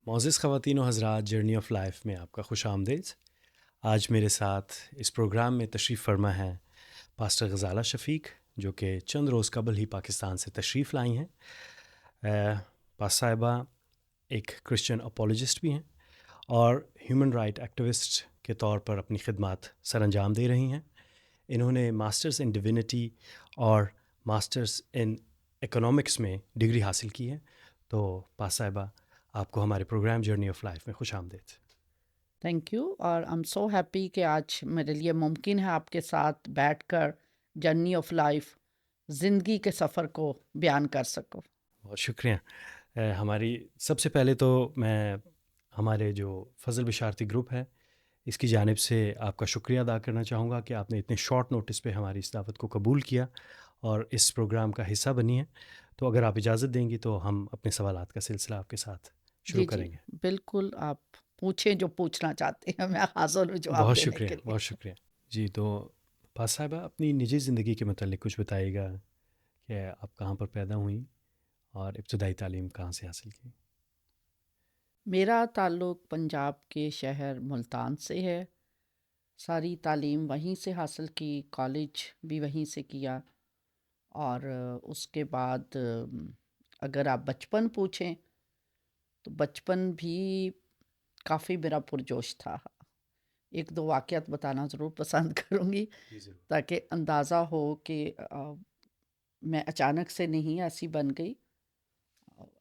معزز خواتین و حضرات، جرنی آف لائف میں آپ کا خوش آمدید۔ آج میرے ساتھ اس پروگرام میں تشریف فرما ہیں پاسٹر غزالہ شفیق، جو کہ چند روز قبل ہی پاکستان سے تشریف لائی ہیں۔ پاس صاحبہ ایک کرسچن اپولوجسٹ بھی ہیں اور ہیومن رائٹ ایکٹیوسٹ کے طور پر اپنی خدمات سر انجام دے رہی ہیں۔ انہوں نے ماسٹرز ان ڈیوینٹی اور ماسٹرز ان اکنامکس میں ڈگری حاصل کی ہے۔ تو پاس صاحبہ، آپ کو ہمارے پروگرام جرنی آف لائف میں خوش آمدید۔ تھینک یو، اور آئی ایم سو ہیپی کہ آج میرے لیے ممکن ہے آپ کے ساتھ بیٹھ کر جرنی آف لائف، زندگی کے سفر کو بیان کر سکوں۔ بہت شکریہ۔ ہماری سب سے پہلے تو میں ہمارے جو فضل بشارتی گروپ ہے اس کی جانب سے آپ کا شکریہ ادا کرنا چاہوں گا کہ آپ نے اتنے شارٹ نوٹس پہ ہماری اس دعوت کو قبول کیا اور اس پروگرام کا حصہ بنی ہے۔ تو اگر آپ اجازت دیں گی تو ہم اپنے سوالات کا سلسلہ آپ کے ساتھ شروع جی کریں گے۔ بالکل، آپ پوچھیں جو پوچھنا چاہتے ہیں، میں حاضر ہوں جواب بہت دینے شکریہ، کے لیے۔ بہت شکریہ۔ جی، تو پاس صاحبہ، اپنی نجی زندگی کے متعلق کچھ بتائیے گا کہ آپ کہاں پر پیدا ہوئیں اور ابتدائی تعلیم کہاں سے حاصل کی؟ میرا تعلق پنجاب کے شہر ملتان سے ہے۔ ساری تعلیم وہیں سے حاصل کی، کالج بھی وہیں سے کیا، اور اس کے بعد اگر آپ بچپن پوچھیں تو بچپن بھی کافی میرا پرجوش تھا۔ ایک دو واقعات بتانا ضرور پسند کروں گی جی ضرور۔ تاکہ اندازہ ہو کہ میں اچانک سے نہیں ایسی بن گئی،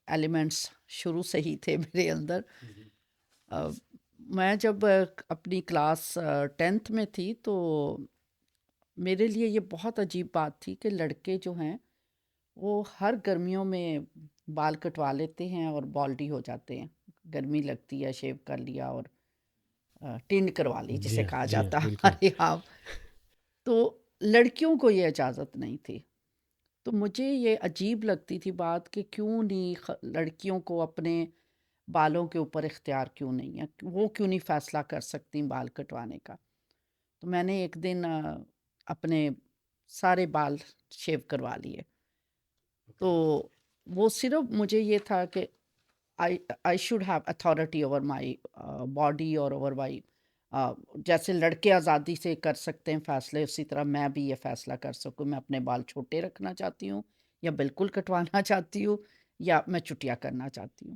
ایلیمنٹس شروع سے ہی تھے میرے اندر۔ میں جب اپنی کلاس 10th میں تھی تو میرے لیے یہ بہت عجیب بات تھی کہ لڑکے جو ہیں وہ ہر گرمیوں میں بال کٹوا لیتے ہیں اور بالڈی ہو جاتے ہیں، گرمی لگتی ہے، شیو کر لیا اور ٹینڈ کروا لی جی جسے ہاں، کہا جی ہاں، جاتا ہے بالکل۔ ہمارے یہاں۔ تو لڑکیوں کو یہ اجازت نہیں تھی، تو مجھے یہ عجیب لگتی تھی بات کہ کیوں نہیں لڑکیوں کو اپنے بالوں کے اوپر اختیار کیوں نہیں ہے، وہ کیوں نہیں فیصلہ کر سکتی بال کٹوانے کا۔ تو میں نے ایک دن اپنے سارے بال شیو کروا لیے۔ تو وہ صرف مجھے یہ تھا کہ I should have authority over my body اور over my جیسے لڑکے آزادی سے کر سکتے ہیں فیصلے، اسی طرح میں بھی یہ فیصلہ کر سکوں، میں اپنے بال چھوٹے رکھنا چاہتی ہوں یا بالکل کٹوانا چاہتی ہوں یا میں چٹیا کرنا چاہتی ہوں۔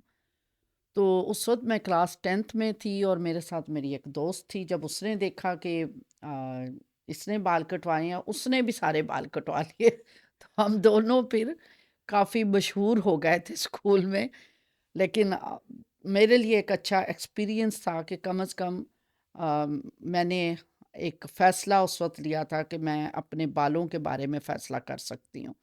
تو اس وقت میں کلاس 10th میں تھی اور میرے ساتھ میری ایک دوست تھی۔ جب اس نے دیکھا کہ اس نے بال کٹوائے ہیں، اس نے بھی سارے بال کٹوا لیے، تو ہم دونوں پھر کافی مشہور ہو گئے تھے اسکول میں۔ لیکن میرے لیے ایک اچھا ایکسپیرینس تھا کہ کم از کم میں نے ایک فیصلہ اس وقت لیا تھا کہ میں اپنے بالوں کے بارے میں فیصلہ کر سکتی ہوں۔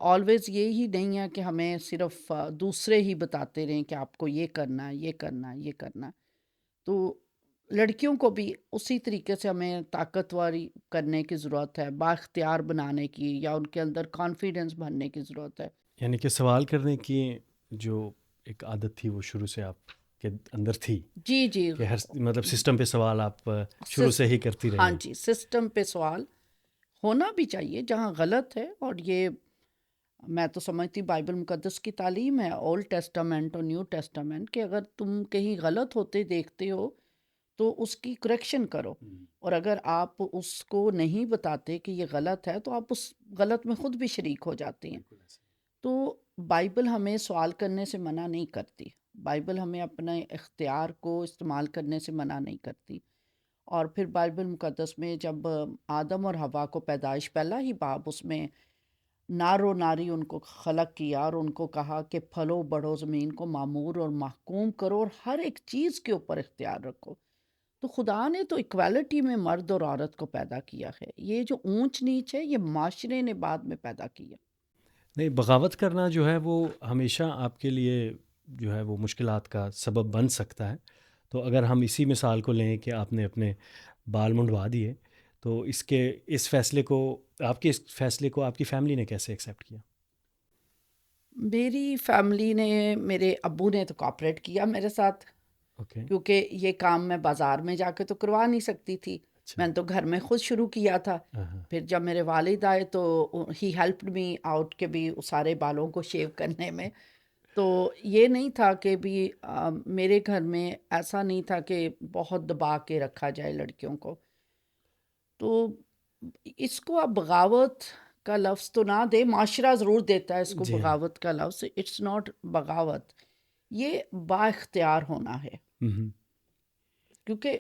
آلویز یہی نہیں ہے کہ ہمیں صرف دوسرے ہی بتاتے رہیں کہ آپ کو یہ کرنا ہے، یہ کرنا ہے، یہ کرنا ہے۔ تو لڑکیوں کو بھی اسی طریقے سے ہمیں طاقتوری کرنے کی ضرورت ہے، بااختیار بنانے کی، یا ان کے اندر کانفیڈنس بھرنے کی ضرورت ہے۔ یعنی کہ سوال کرنے کی جو ایک عادت تھی وہ شروع سے آپ کے اندر تھی، جی جی، کہ ہر مطلب سسٹم پہ سوال آپ شروع سے ہی کرتی رہی ہاں ہیں۔ جی، سسٹم پہ سوال ہونا بھی چاہیے جہاں غلط ہے، اور یہ میں تو سمجھتی بائبل مقدس کی تعلیم ہے، اولڈ ٹیسٹامنٹ اور نیو ٹیسٹامنٹ، کہ اگر تم کہیں غلط ہوتے دیکھتے ہو تو اس کی کریکشن کرو، اور اگر آپ اس کو نہیں بتاتے کہ یہ غلط ہے تو آپ اس غلط میں خود بھی شریک ہو جاتے ہیں۔ تو بائبل ہمیں سوال کرنے سے منع نہیں کرتی، بائبل ہمیں اپنے اختیار کو استعمال کرنے سے منع نہیں کرتی۔ اور پھر بائبل مقدس میں جب آدم اور حوا کو پیدائش پہلا ہی باب، اس میں نار و ناری ان کو خلق کیا اور ان کو کہا کہ پھلو بڑھو، زمین کو معمور اور محکوم کرو اور ہر ایک چیز کے اوپر اختیار رکھو۔ تو خدا نے تو ایکویلٹی میں مرد اور عورت کو پیدا کیا ہے، یہ جو اونچ نیچ ہے یہ معاشرے نے بعد میں پیدا کیا۔ نہیں، بغاوت کرنا جو ہے وہ ہمیشہ آپ کے لیے جو ہے وہ مشکلات کا سبب بن سکتا ہے۔ تو اگر ہم اسی مثال کو لیں کہ آپ نے اپنے بال منڈوا دیے، تو اس فیصلے کو آپ کی فیملی نے کیسے ایکسیپٹ کیا؟ میری فیملی نے، میرے ابو نے تو کوآپریٹ کیا میرے ساتھ، اوکے، کیونکہ یہ کام میں بازار میں جا کے تو کروا نہیں سکتی تھی، اچھا، میں نے تو گھر میں خود شروع کیا تھا۔ ہاں ہاں، پھر جب میرے والد آئے تو ہی ہیلپڈ می آؤٹ کے بھی سارے بالوں کو شیو کرنے میں۔ تو یہ نہیں تھا کہ بھی میرے گھر میں ایسا نہیں تھا کہ بہت دبا کے رکھا جائے لڑکیوں کو. تو اس کو آپ بغاوت کا لفظ تو نہ دے، معاشرہ ضرور دیتا ہے اس کو جی ہاں. بغاوت کا لفظ. اٹس ناٹ بغاوت، یہ با اختیار ہونا ہے. ہم. کیونکہ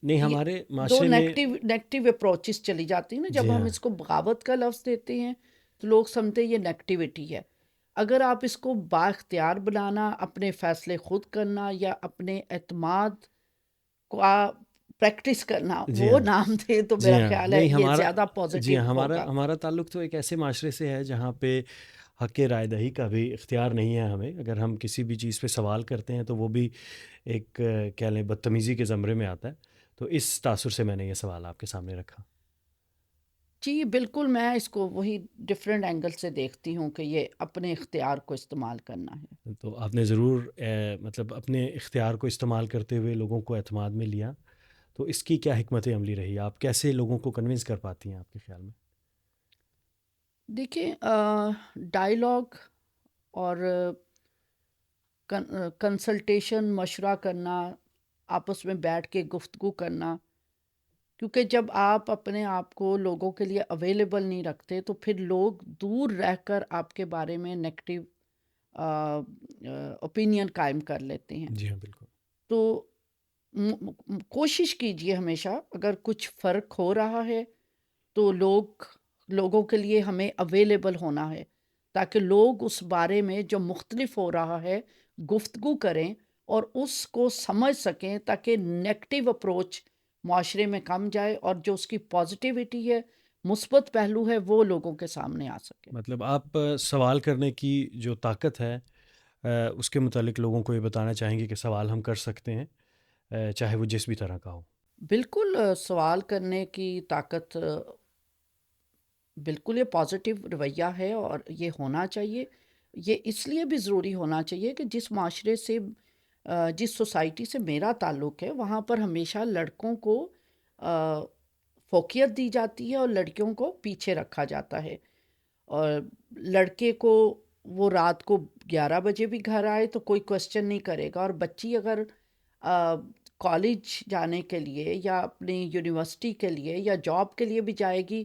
نہیں، یہ ہمارے دو معاشرے میں. نیگیٹو اپروچز چلی جاتی ہیں نا. جی جب ہم ہاں. اس کو بغاوت کا لفظ دیتے ہیں تو لوگ سمجھتے ہیں یہ نیگیٹیوٹی ہے. اگر آپ اس کو با اختیار بنانا، اپنے فیصلے خود کرنا یا اپنے اعتماد کو پریکٹس کرنا جی وہ ہاں. نام دے تو جی میرا ہاں. خیال ہے نہیں، یہ ہمارا. زیادہ جی پازیٹیو ہاں، ہمارا ہوگا. ہمارا تعلق تو ایک ایسے معاشرے سے ہے جہاں پہ حق رائے دہی کا بھی اختیار نہیں ہے ہمیں. اگر ہم کسی بھی چیز پہ سوال کرتے ہیں تو وہ بھی ایک کہہ لیں بدتمیزی کے زمرے میں آتا ہے. تو اس تاثر سے میں نے یہ سوال آپ کے سامنے رکھا. جی بالکل، میں اس کو وہی ڈفرینٹ اینگل سے دیکھتی ہوں کہ یہ اپنے اختیار کو استعمال کرنا ہے. تو آپ نے ضرور مطلب اپنے اختیار کو استعمال کرتے ہوئے لوگوں کو اعتماد میں لیا. تو اس کی کیا حکمت عملی رہی؟ آپ کیسے لوگوں کو کنونس کر پاتی ہیں آپ کے خیال میں؟ دیکھیں، ڈائیلاگ اور کنسلٹیشن، مشورہ کرنا، آپس میں بیٹھ کے گفتگو کرنا. کیونکہ جب آپ اپنے آپ کو لوگوں کے لیے اویلیبل نہیں رکھتے تو پھر لوگ دور رہ کر آپ کے بارے میں نیگیٹو اوپینین قائم کر لیتے ہیں. جی ہاں، بالکل. تو کوشش کیجئے ہمیشہ، اگر کچھ فرق ہو رہا ہے تو لوگوں کے لیے ہمیں اویلیبل ہونا ہے تاکہ لوگ اس بارے میں جو مختلف ہو رہا ہے گفتگو کریں اور اس کو سمجھ سکیں، تاکہ نیگیٹو اپروچ معاشرے میں کم جائے اور جو اس کی پازیٹیوٹی ہے، مثبت پہلو ہے، وہ لوگوں کے سامنے آ سکے. مطلب آپ سوال کرنے کی جو طاقت ہے اس کے متعلق لوگوں کو یہ بتانا چاہیں گے کہ سوال ہم کر سکتے ہیں، چاہے وہ جس بھی طرح کا ہو. بالکل، سوال کرنے کی طاقت بالکل یہ پازیٹیو رویہ ہے اور یہ ہونا چاہیے. یہ اس لیے بھی ضروری ہونا چاہیے کہ جس معاشرے سے، جس سوسائٹی سے میرا تعلق ہے، وہاں پر ہمیشہ لڑکوں کو فوقیت دی جاتی ہے اور لڑکیوں کو پیچھے رکھا جاتا ہے. اور لڑکے کو وہ رات کو 11 بجے بھی گھر آئے تو کوئی کوشچن نہیں کرے گا، اور بچی اگر کالج جانے کے لیے یا اپنی یونیورسٹی کے لیے یا جاب کے لیے بھی جائے گی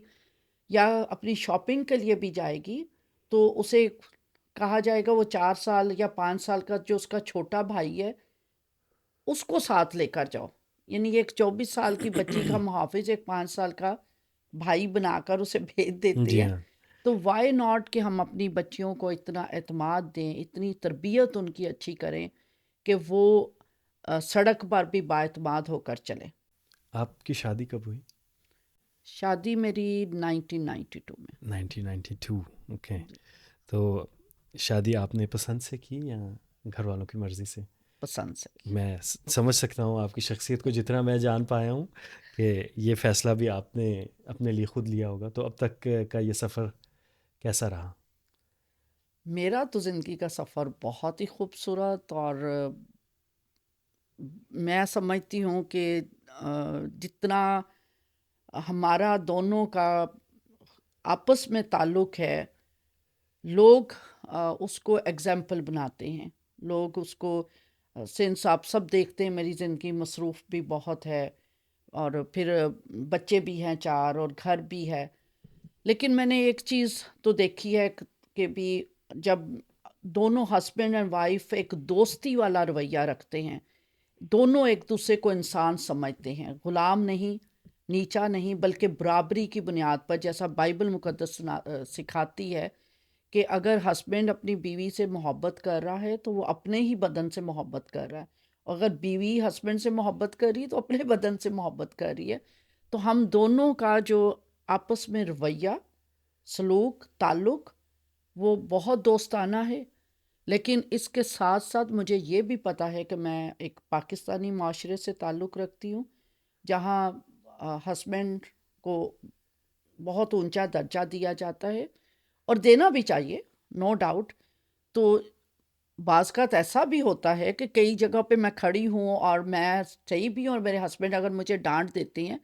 یا اپنی شاپنگ کے لیے بھی جائے گی تو اسے کہا جائے گا وہ 4 سال یا 5 سال کا جو اس کا چھوٹا بھائی ہے اس کو ساتھ لے کر جاؤ. یعنی ایک 24 سال کی بچی کا محافظ ایک 5 سال کا بھائی بنا کر اسے بھیج دیتے جی ہیں. ہاں. تو وائی ناٹ کہ ہم اپنی بچیوں کو اتنا اعتماد دیں، اتنی تربیت ان کی اچھی کریں کہ وہ سڑک پر بھی بااعتماد ہو کر چلیں. آپ کی شادی کب ہوئی؟ شادی میری 1992 میں. 1992. اوکے. تو شادی آپ نے پسند سے کی یا گھر والوں کی مرضی سے؟ پسند سے. میں سمجھ سکتا ہوں آپ کی شخصیت کو، جتنا میں جان پایا ہوں کہ یہ فیصلہ بھی آپ نے اپنے لیے خود لیا ہوگا. تو اب تک کا یہ سفر کیسا رہا؟ میرا تو زندگی کا سفر بہت ہی خوبصورت، اور میں سمجھتی ہوں کہ جتنا ہمارا دونوں کا آپس میں تعلق ہے، لوگ اس کو ایگزامپل بناتے ہیں. لوگ اس کو سنس آپ سب دیکھتے ہیں میری زندگی مصروف بھی بہت ہے، اور پھر بچے بھی ہیں 4 اور گھر بھی ہے. لیکن میں نے ایک چیز تو دیکھی ہے کہ بھی جب دونوں ہسبینڈ اینڈ وائف ایک دوستی والا رویہ رکھتے ہیں، دونوں ایک دوسرے کو انسان سمجھتے ہیں، غلام نہیں، نیچا نہیں، بلکہ برابری کی بنیاد پر، جیسا بائبل مقدس سکھاتی ہے کہ اگر ہسبینڈ اپنی بیوی سے محبت کر رہا ہے تو وہ اپنے ہی بدن سے محبت کر رہا ہے، اگر بیوی ہسبینڈ سے محبت کر رہی ہے تو اپنے بدن سے محبت کر رہی ہے. تو ہم دونوں کا جو آپس میں رویہ، سلوک، تعلق وہ بہت دوستانہ ہے. لیکن اس کے ساتھ ساتھ مجھے یہ بھی پتہ ہے کہ میں ایک پاکستانی معاشرے سے تعلق رکھتی ہوں جہاں ہسبینڈ کو بہت اونچا درجہ دیا جاتا ہے، اور دینا بھی چاہیے، نو ڈاؤٹ. تو بعض کا ایسا بھی ہوتا ہے کہ کئی جگہ پہ میں کھڑی ہوں اور میں صحیح بھی ہوں، اور میرے ہسبینڈ اگر مجھے ڈانٹ دیتے ہیں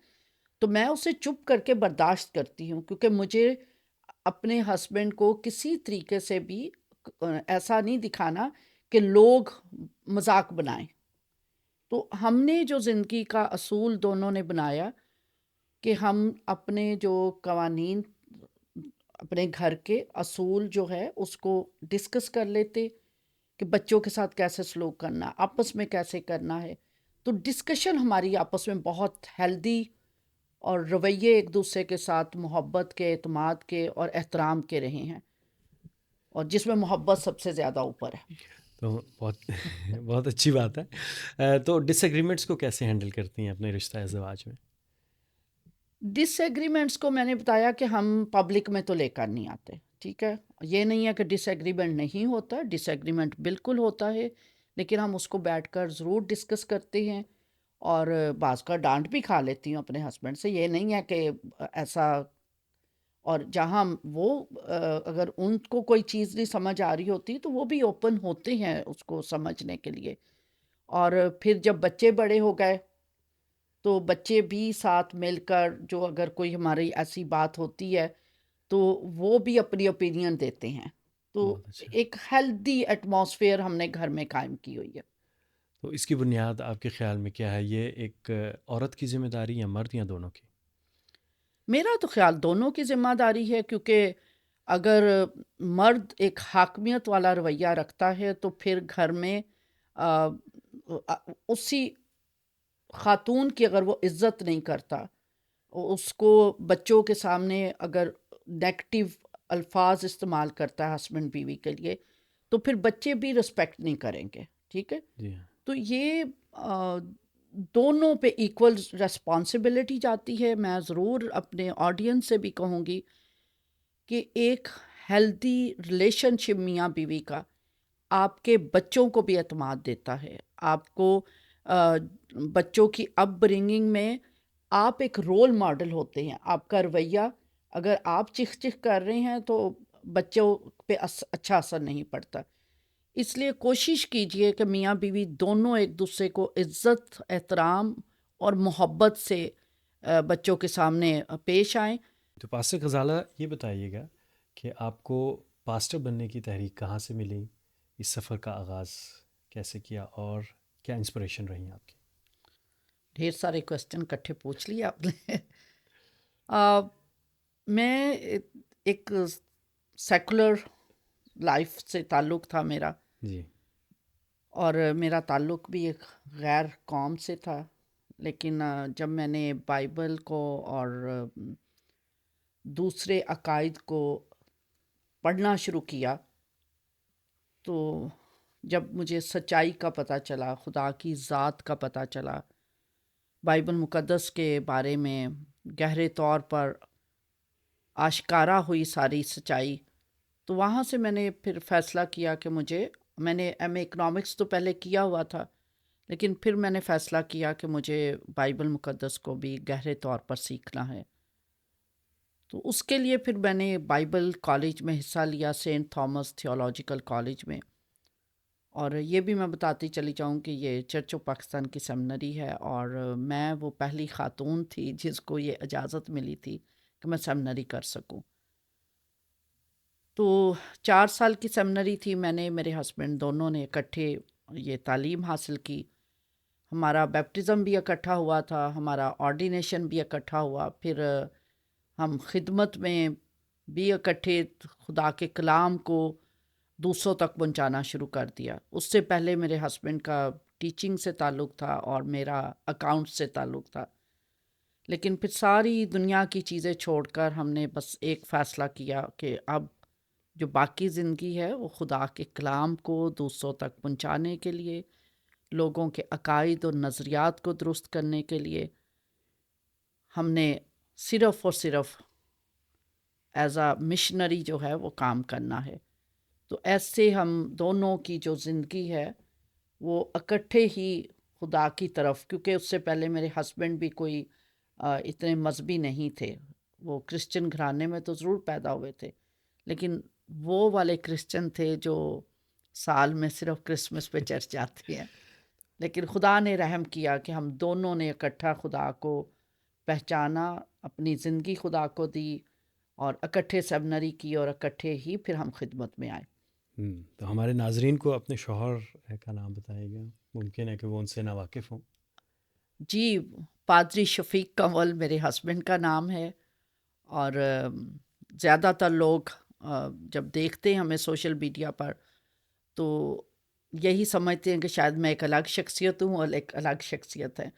تو میں اسے چپ کر کے برداشت کرتی ہوں، کیونکہ مجھے اپنے ہسبینڈ کو کسی طریقے سے بھی ایسا نہیں دکھانا کہ لوگ مذاق بنائیں. تو ہم نے جو زندگی کا اصول دونوں نے بنایا کہ ہم اپنے جو قوانین، اپنے گھر کے اصول جو ہے اس کو ڈسکس کر لیتے کہ بچوں کے ساتھ کیسے سلوک کرنا، آپس میں کیسے کرنا ہے. تو ڈسکشن ہماری آپس میں بہت ہیلدی اور رویے ایک دوسرے کے ساتھ محبت کے، اعتماد کے اور احترام کے رہے ہیں، اور جس میں محبت سب سے زیادہ اوپر ہے. تو بہت بہت اچھی بات ہے. تو ڈس ایگریمنٹس کو کیسے ہینڈل کرتی ہیں اپنے رشتہ ازدواج میں؟ ڈس ایگریمنٹس کو میں نے بتایا کہ ہم پبلک میں تو لے کر نہیں آتے. ٹھیک ہے، یہ نہیں ہے کہ ڈس ایگریمنٹ نہیں ہوتا، ڈس ایگریمنٹ بالکل ہوتا ہے، لیکن ہم اس کو بیٹھ کر ضرور ڈسکس کرتے ہیں. اور بعض کا ڈانٹ بھی کھا لیتی ہوں اپنے ہسبینڈ سے. یہ نہیں ہے کہ ایسا، اور جہاں وہ اگر ان کو کوئی چیز نہیں سمجھ آ رہی ہوتی تو وہ بھی اوپن ہوتے ہیں اس کو سمجھنے کے لیے. اور پھر جب بچے بڑے ہو گئے تو بچے بھی ساتھ مل کر، جو اگر کوئی ہماری ایسی بات ہوتی ہے تو وہ بھی اپنی اوپینین دیتے ہیں. تو بہت اچھا. ایک ہیلدی ایٹماسفیئر ہم نے گھر میں قائم کی ہوئی ہے. تو اس کی بنیاد آپ کے خیال میں کیا ہے؟ یہ ایک عورت کی ذمہ داری یا مرد یا دونوں کی؟ میرا تو خیال دونوں کی ذمہ داری ہے، کیونکہ اگر مرد ایک حاکمیت والا رویہ رکھتا ہے تو پھر گھر میں آ، اسی خاتون کی اگر وہ عزت نہیں کرتا، اس کو بچوں کے سامنے اگر نیگیٹو الفاظ استعمال کرتا ہے ہسبینڈ بیوی کے لیے، تو پھر بچے بھی رسپیکٹ نہیں کریں گے. ٹھیک ہے، جی ہاں. تو یہ دونوں پہ ایکول ریسپانسبلٹی جاتی ہے. میں ضرور اپنے آڈینس سے بھی کہوں گی کہ ایک ہیلدی ریلیشن شپ میاں بیوی کا آپ کے بچوں کو بھی اعتماد دیتا ہے. آپ کو بچوں کی اپ برنگنگ میں آپ ایک رول ماڈل ہوتے ہیں. آپ کا رویہ، اگر آپ چکھ چکھ کر رہے ہیں تو بچوں پہ اچھا اثر نہیں پڑتا. اس لیے کوشش کیجئے کہ میاں بیوی دونوں ایک دوسرے کو عزت، احترام اور محبت سے بچوں کے سامنے پیش آئیں. تو پاسٹر غزالہ، یہ بتائیے گا کہ آپ کو پاسٹر بننے کی تحریک کہاں سے ملی؟ اس سفر کا آغاز کیسے کیا اور کیا انسپریشن رہی آپ کی؟ ڈھیر سارے کوسچن کٹھے پوچھ لیے آپ نے. میں ایک سیکولر لائف سے تعلق تھا میرا، جی. اور میرا تعلق بھی ایک غیر قوم سے تھا. لیکن جب میں نے بائبل کو اور دوسرے عقائد کو پڑھنا شروع کیا تو جب مجھے سچائی کا پتہ چلا، خدا کی ذات کا پتہ چلا، بائبل مقدس کے بارے میں گہرے طور پر آشکارا ہوئی ساری سچائی، تو وہاں سے میں نے پھر فیصلہ کیا کہ میں نے ایم اے اکنامکس تو پہلے کیا ہوا تھا، لیکن پھر میں نے فیصلہ کیا کہ مجھے بائبل مقدس کو بھی گہرے طور پر سیکھنا ہے. تو اس کے لیے پھر میں نے بائبل کالج میں حصہ لیا، سینٹ تھامس تھیولوجیکل کالج میں. اور یہ بھی میں بتاتی چلی جاؤں کہ یہ چرچ آف پاکستان کی سیمنری ہے، اور میں وہ پہلی خاتون تھی جس کو یہ اجازت ملی تھی کہ میں سیمنری کر سکوں. تو 4 سال کی سیمنری تھی. میں نے، میرے ہسبینڈ دونوں نے اکٹھے یہ تعلیم حاصل کی. ہمارا بیپٹزم بھی اکٹھا ہوا تھا، ہمارا آرڈینیشن بھی اکٹھا ہوا. پھر ہم خدمت میں بھی اکٹھے خدا کے کلام کو دوسروں تک پہنچانا شروع کر دیا. اس سے پہلے میرے ہسبینڈ کا ٹیچنگ سے تعلق تھا اور میرا اکاؤنٹ سے تعلق تھا. لیکن پھر ساری دنیا کی چیزیں چھوڑ کر ہم نے بس ایک فیصلہ کیا کہ اب جو باقی زندگی ہے وہ خدا کے کلام کو دوسروں تک پہنچانے کے لیے، لوگوں کے عقائد اور نظریات کو درست کرنے کے لیے ہم نے صرف اور صرف ایز اے مشنری جو ہے وہ کام کرنا ہے. تو ایسے ہم دونوں کی جو زندگی ہے وہ اکٹھے ہی خدا کی طرف، کیونکہ اس سے پہلے میرے ہسبینڈ بھی کوئی اتنے مذہبی نہیں تھے. وہ کرسچن گھرانے میں تو ضرور پیدا ہوئے تھے، لیکن وہ والے کرسچن تھے جو سال میں صرف کرسمس پہ چرچ جاتے ہیں. لیکن خدا نے رحم کیا کہ ہم دونوں نے اکٹھا خدا کو پہچانا، اپنی زندگی خدا کو دی، اور اکٹھے سیمنری کی، اور اکٹھے ہی پھر ہم خدمت میں آئے. تو ہمارے ناظرین کو اپنے شوہر کا نام بتائے گا، ممکن ہے کہ وہ ان سے ناواقف ہوں۔ جی، پادری شفیق کنول میرے ہسبینڈ کا نام ہے، اور زیادہ تر لوگ جب دیکھتے ہیں ہمیں سوشل میڈیا پر تو یہی سمجھتے ہیں کہ شاید میں ایک الگ شخصیت ہوں اور ایک الگ شخصیت ہے۔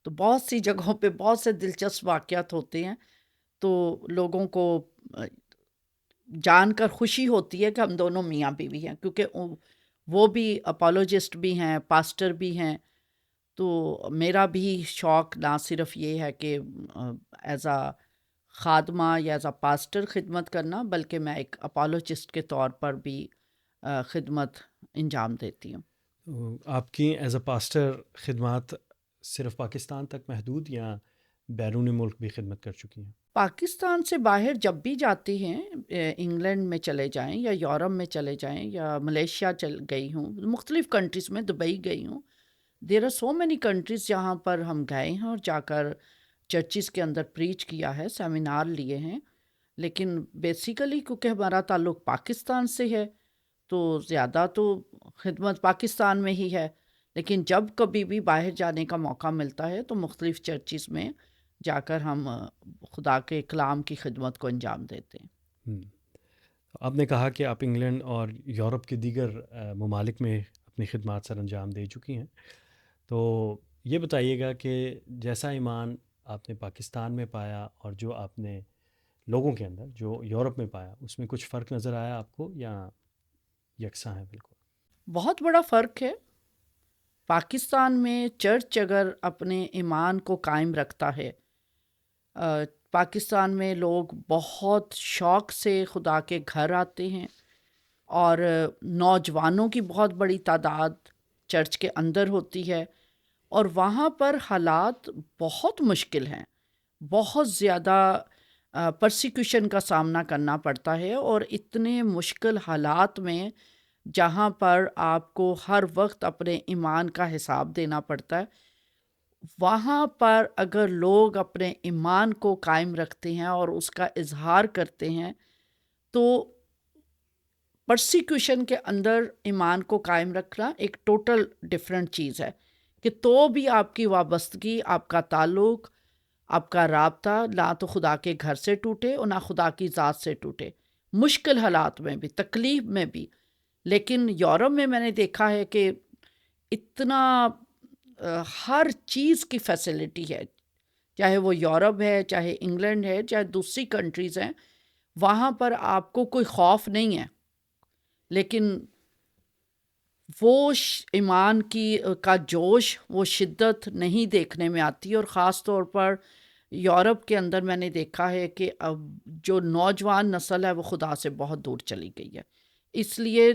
تو بہت سی جگہوں پہ بہت سے دلچسپ واقعات ہوتے ہیں، تو لوگوں کو جان کر خوشی ہوتی ہے کہ ہم دونوں میاں بیوی ہیں، کیونکہ وہ بھی اپالوجسٹ بھی ہیں، پاسٹر بھی ہیں۔ تو میرا بھی شوق نہ صرف یہ ہے کہ ایز اے خادمہ یا ایز اے پاسٹر خدمت کرنا، بلکہ میں ایک اپالوجسٹ کے طور پر بھی خدمت انجام دیتی ہوں۔ تو آپ کی ایز اے پاسٹر خدمات صرف پاکستان تک محدود یا بیرون ملک بھی خدمت کر چکی ہیں؟ پاکستان سے باہر جب بھی جاتی ہیں، انگلینڈ میں چلے جائیں یا یورپ میں چلے جائیں یا ملیشیا چل گئی ہوں، مختلف کنٹریز میں، دبئی گئی ہوں۔ There are so many countries جہاں پر ہم گئے ہیں اور جا کر چرچز کے اندر پریچ کیا ہے، سیمینار لیے ہیں۔ لیکن بیسیکلی کیونکہ ہمارا تعلق پاکستان سے ہے تو زیادہ تو خدمت پاکستان میں ہی ہے، لیکن جب کبھی بھی باہر جانے کا موقع ملتا ہے تو مختلف چرچز میں جا کر ہم خدا کے کلام کی خدمت کو انجام دیتے ہیں۔ آپ نے کہا کہ آپ انگلینڈ اور یورپ کے دیگر ممالک میں اپنی خدمات سر انجام دے چکی ہیں، تو یہ بتائیے گا کہ جیسا ایمان آپ نے پاکستان میں پایا اور جو آپ نے لوگوں کے اندر جو یورپ میں پایا، اس میں کچھ فرق نظر آیا آپ کو یا یکساں ہے بالکل؟ بہت بڑا فرق ہے۔ پاکستان میں چرچ اگر اپنے ایمان کو قائم رکھتا ہے، پاکستان میں لوگ بہت شوق سے خدا کے گھر آتے ہیں، اور نوجوانوں کی بہت بڑی تعداد چرچ کے اندر ہوتی ہے، اور وہاں پر حالات بہت مشکل ہیں، بہت زیادہ پرسیکیوشن کا سامنا کرنا پڑتا ہے، اور اتنے مشکل حالات میں جہاں پر آپ کو ہر وقت اپنے ایمان کا حساب دینا پڑتا ہے، وہاں پر اگر لوگ اپنے ایمان کو قائم رکھتے ہیں اور اس کا اظہار کرتے ہیں تو پرسیکیوشن کے اندر ایمان کو قائم رکھنا ایک ٹوٹل ڈفرینٹ چیز ہے، کہ تو بھی آپ کی وابستگی، آپ کا تعلق، آپ کا رابطہ نہ تو خدا کے گھر سے ٹوٹے اور نہ خدا کی ذات سے ٹوٹے، مشکل حالات میں بھی، تکلیف میں بھی۔ لیکن یورپ میں نے دیکھا ہے کہ اتنا ہر چیز کی فیسلٹی ہے، چاہے وہ یورپ ہے، چاہے انگلینڈ ہے، چاہے دوسری کنٹریز ہیں، وہاں پر آپ کو کوئی خوف نہیں ہے، لیکن وہ ایمان کا جوش، وہ شدت نہیں دیکھنے میں آتی، اور خاص طور پر یورپ کے اندر میں نے دیکھا ہے کہ اب جو نوجوان نسل ہے وہ خدا سے بہت دور چلی گئی ہے۔ اس لیے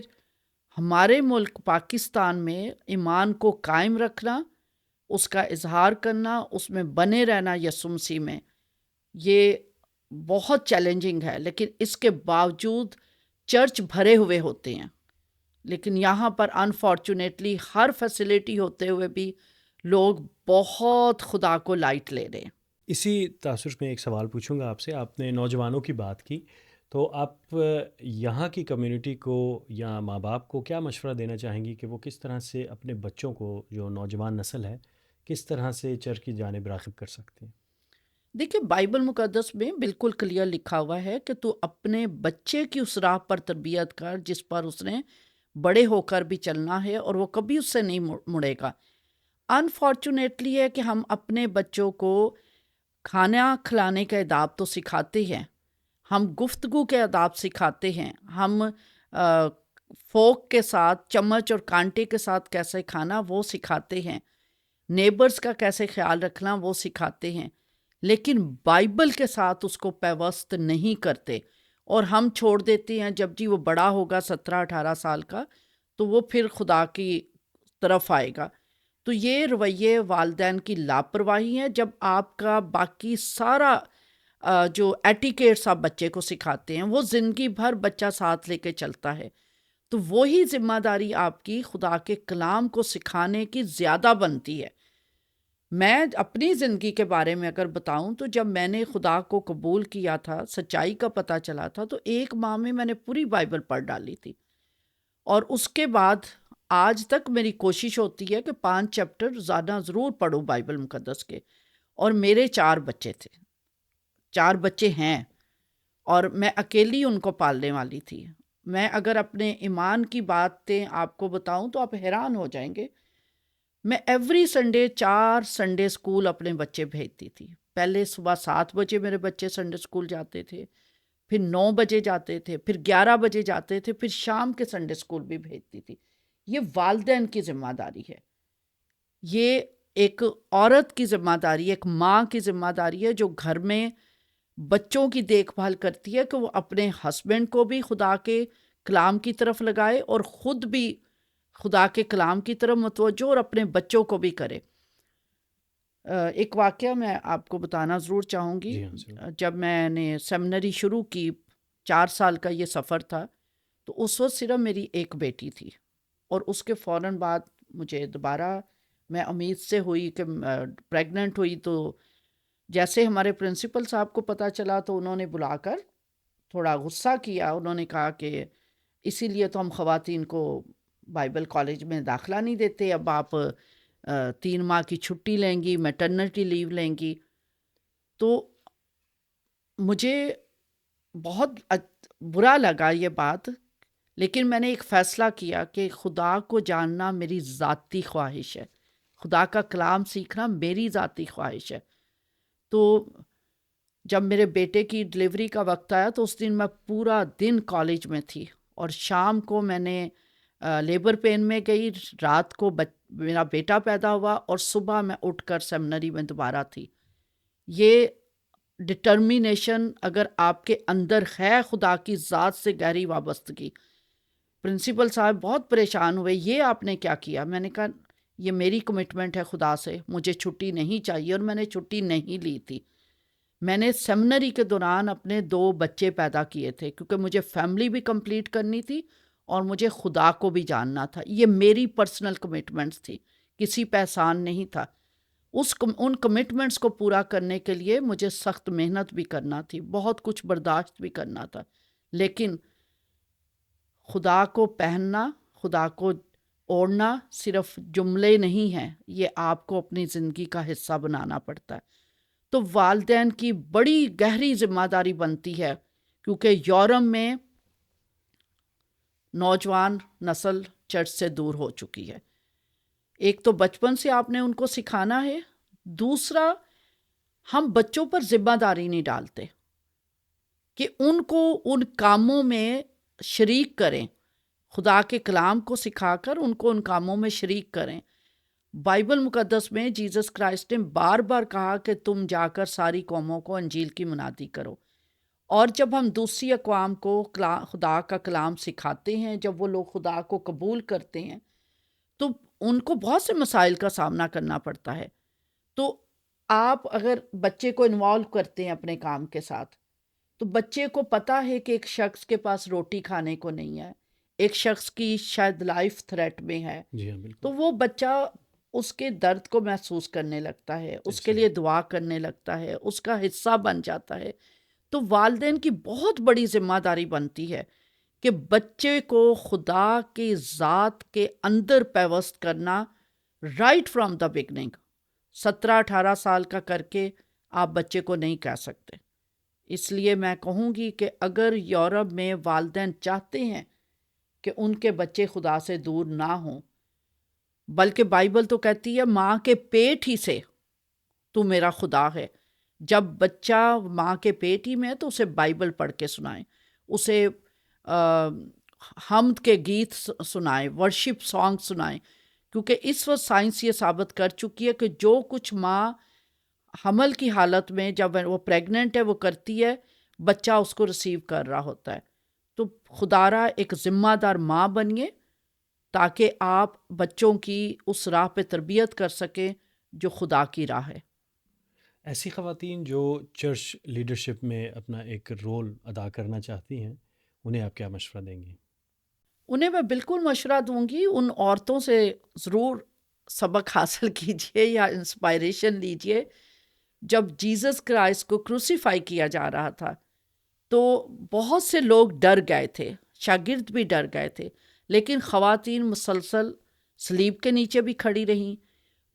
ہمارے ملک پاکستان میں ایمان کو قائم رکھنا، اس کا اظہار کرنا، اس میں بنے رہنا یسوع مسیح میں، یہ بہت چیلنجنگ ہے، لیکن اس کے باوجود چرچ بھرے ہوئے ہوتے ہیں، لیکن یہاں پر انفارچونیٹلی ہر فیسلٹی ہوتے ہوئے بھی لوگ بہت خدا کو لائٹ لے رہے ہیں۔ اسی تاثر میں ایک سوال پوچھوں گا آپ سے، آپ نے نوجوانوں کی بات کی، تو آپ یہاں کی کمیونٹی کو یا ماں باپ کو کیا مشورہ دینا چاہیں گی کہ وہ کس طرح سے اپنے بچوں کو، جو نوجوان نسل ہے، کس طرح سے چرچ کی جانب راغب کر سکتے ہیں؟ دیکھیں، بائبل مقدس میں بالکل کلیئر لکھا ہوا ہے کہ تو اپنے بچے کی اس راہ پر تربیت کر جس پر اس نے بڑے ہو کر بھی چلنا ہے، اور وہ کبھی اس سے نہیں مڑے گا۔ انفارچونیٹلی ہے کہ ہم اپنے بچوں کو کھانا کھلانے کے آداب تو سکھاتے ہیں، ہم گفتگو کے آداب سکھاتے ہیں، ہم فوک کے ساتھ، چمچ اور کانٹے کے ساتھ کیسے کھانا وہ سکھاتے ہیں، نیبرز کا کیسے خیال رکھنا وہ سکھاتے ہیں، لیکن بائبل کے ساتھ اس کو پیوست نہیں کرتے، اور ہم چھوڑ دیتے ہیں جب جی وہ بڑا ہوگا 17-18 سال کا تو وہ پھر خدا کی طرف آئے گا۔ تو یہ رویے والدین کی لاپرواہی ہے، جب آپ کا باقی سارا جو ایٹیکیٹس آپ بچے کو سکھاتے ہیں وہ زندگی بھر بچہ ساتھ لے کے چلتا ہے، تو وہی ذمہ داری آپ کی خدا کے کلام کو سکھانے کی زیادہ بنتی ہے۔ میں اپنی زندگی کے بارے میں اگر بتاؤں تو جب میں نے خدا کو قبول کیا تھا، سچائی کا پتہ چلا تھا، تو ایک ماہ میں نے پوری بائبل پڑھ ڈالی تھی، اور اس کے بعد آج تک میری کوشش ہوتی ہے کہ 5 چیپٹر روزانہ ضرور پڑھوں بائبل مقدس کے. اور میرے 4 بچے تھے، 4 بچے ہیں، اور میں اکیلی ان کو پالنے والی تھی. میں اگر اپنے ایمان کی باتیں آپ کو بتاؤں تو آپ حیران ہو جائیں گے. میں ایوری سنڈے 4 سنڈے اسکول اپنے بچے بھیجتی تھی. پہلے صبح 7 بجے میرے بچے سنڈے اسکول جاتے تھے، پھر 9 بجے جاتے تھے، پھر 11 بجے جاتے تھے، پھر شام کے سنڈے اسکول بھی بھیجتی تھی. یہ والدین کی ذمہ داری ہے، یہ ایک عورت کی ذمہ داری ہے، ایک ماں کی ذمہ داری ہے جو گھر میں بچوں کی دیکھ بھال کرتی ہے کہ وہ اپنے ہسبینڈ کو بھی خدا کے کلام کی طرف لگائے اور خود بھی خدا کے کلام کی طرف متوجہ اور اپنے بچوں کو بھی کرے. ایک واقعہ میں آپ کو بتانا ضرور چاہوں گی. جی ہاں ضرور. جب میں نے سیمنری شروع کی، 4 سال کا یہ سفر تھا، تو اس وقت صرف میری ایک بیٹی تھی، اور اس کے فوراً بعد مجھے دوبارہ میں امید سے ہوئی کہ پریگننٹ ہوئی. تو جیسے ہمارے پرنسپل صاحب کو پتہ چلا تو انہوں نے بلا کر تھوڑا غصہ کیا. انہوں نے کہا کہ اسی لیے تو ہم خواتین کو بائبل کالج میں داخلہ نہیں دیتے، اب آپ 3 ماہ کی چھٹی لیں گی، میٹرنٹی لیو لیں گی. تو مجھے بہت برا لگا یہ بات، لیکن میں نے ایک فیصلہ کیا کہ خدا کو جاننا میری ذاتی خواہش ہے، خدا کا کلام سیکھنا میری ذاتی خواہش ہے. تو جب میرے بیٹے کی ڈلیوری کا وقت آیا تو اس دن میں پورا دن کالج میں تھی، اور شام کو میں نے لیبر پین میں گئی. رات کو میرا بیٹا پیدا ہوا، اور صبح میں اٹھ کر سیمنری میں دوبارہ تھی. یہ ڈٹرمینیشن اگر آپ کے اندر ہے، خدا کی ذات سے گہری وابستگی. پرنسپل صاحب بہت پریشان ہوئے، یہ آپ نے کیا کیا؟ میں نے کہا یہ میری کمٹمنٹ ہے خدا سے، مجھے چھٹی نہیں چاہیے، اور میں نے چھٹی نہیں لی تھی. میں نے سیمنری کے دوران اپنے 2 بچے پیدا کیے تھے، کیونکہ مجھے فیملی بھی کمپلیٹ کرنی تھی اور مجھے خدا کو بھی جاننا تھا. یہ میری پرسنل کمٹمنٹس تھی، کسی پہ احسان نہیں تھا. ان کمٹمنٹس کو پورا کرنے کے لیے مجھے سخت محنت بھی کرنا تھی، بہت کچھ برداشت بھی کرنا تھا. لیکن خدا کو پہننا، خدا کو اوڑھنا صرف جملے نہیں ہیں، یہ آپ کو اپنی زندگی کا حصہ بنانا پڑتا ہے. تو والدین کی بڑی گہری ذمہ داری بنتی ہے، کیونکہ یورپ میں نوجوان نسل چرچ سے دور ہو چکی ہے. ایک تو بچپن سے آپ نے ان کو سکھانا ہے، دوسرا ہم بچوں پر ذمہ داری نہیں ڈالتے کہ ان کو ان کاموں میں شریک کریں. خدا کے کلام کو سکھا کر ان کو ان کاموں میں شریک کریں. بائبل مقدس میں جیسس کرائسٹ نے بار بار کہا کہ تم جا کر ساری قوموں کو انجیل کی منادی کرو. اور جب ہم دوسری اقوام کو خدا کا کلام سکھاتے ہیں، جب وہ لوگ خدا کو قبول کرتے ہیں، تو ان کو بہت سے مسائل کا سامنا کرنا پڑتا ہے. تو آپ اگر بچے کو انوالو کرتے ہیں اپنے کام کے ساتھ، تو بچے کو پتا ہے کہ ایک شخص کے پاس روٹی کھانے کو نہیں ہے، ایک شخص کی شاید لائف تھریٹ میں ہے. جی ہاں بالکل. تو وہ بچہ اس کے درد کو محسوس کرنے لگتا ہے، اس کے اچھا. لیے دعا کرنے لگتا ہے، اس کا حصہ بن جاتا ہے. تو والدین کی بہت بڑی ذمہ داری بنتی ہے کہ بچے کو خدا کی ذات کے اندر پیوست کرنا، رائٹ فرام دا بگننگ. 17-18 سال کا کر کے آپ بچے کو نہیں کہہ سکتے. اس لیے میں کہوں گی کہ اگر یورپ میں والدین چاہتے ہیں کہ ان کے بچے خدا سے دور نہ ہوں، بلکہ بائبل تو کہتی ہے ماں کے پیٹ ہی سے تو میرا خدا ہے. جب بچہ ماں کے پیٹ ہی میں ہے تو اسے بائبل پڑھ کے سنائیں، اسے حمد کے گیت سنائیں، ورشپ سانگ سنائیں. کیونکہ اس وقت سائنس یہ ثابت کر چکی ہے کہ جو کچھ ماں حمل کی حالت میں جب وہ پریگننٹ ہے وہ کرتی ہے، بچہ اس کو ریسیو کر رہا ہوتا ہے. تو خدا را ایک ذمہ دار ماں بنیے تاکہ آپ بچوں کی اس راہ پہ تربیت کر سکیں جو خدا کی راہ ہے. ایسی خواتین جو چرچ لیڈرشپ میں اپنا ایک رول ادا کرنا چاہتی ہیں، انہیں آپ کیا مشورہ دیں گی؟ انہیں میں بالکل مشورہ دوں گی، ان عورتوں سے ضرور سبق حاصل کیجئے یا انسپائریشن لیجئے. جب جیسس کرائسٹ کو کروسیفائی کیا جا رہا تھا تو بہت سے لوگ ڈر گئے تھے، شاگرد بھی ڈر گئے تھے، لیکن خواتین مسلسل صلیب کے نیچے بھی کھڑی رہیں،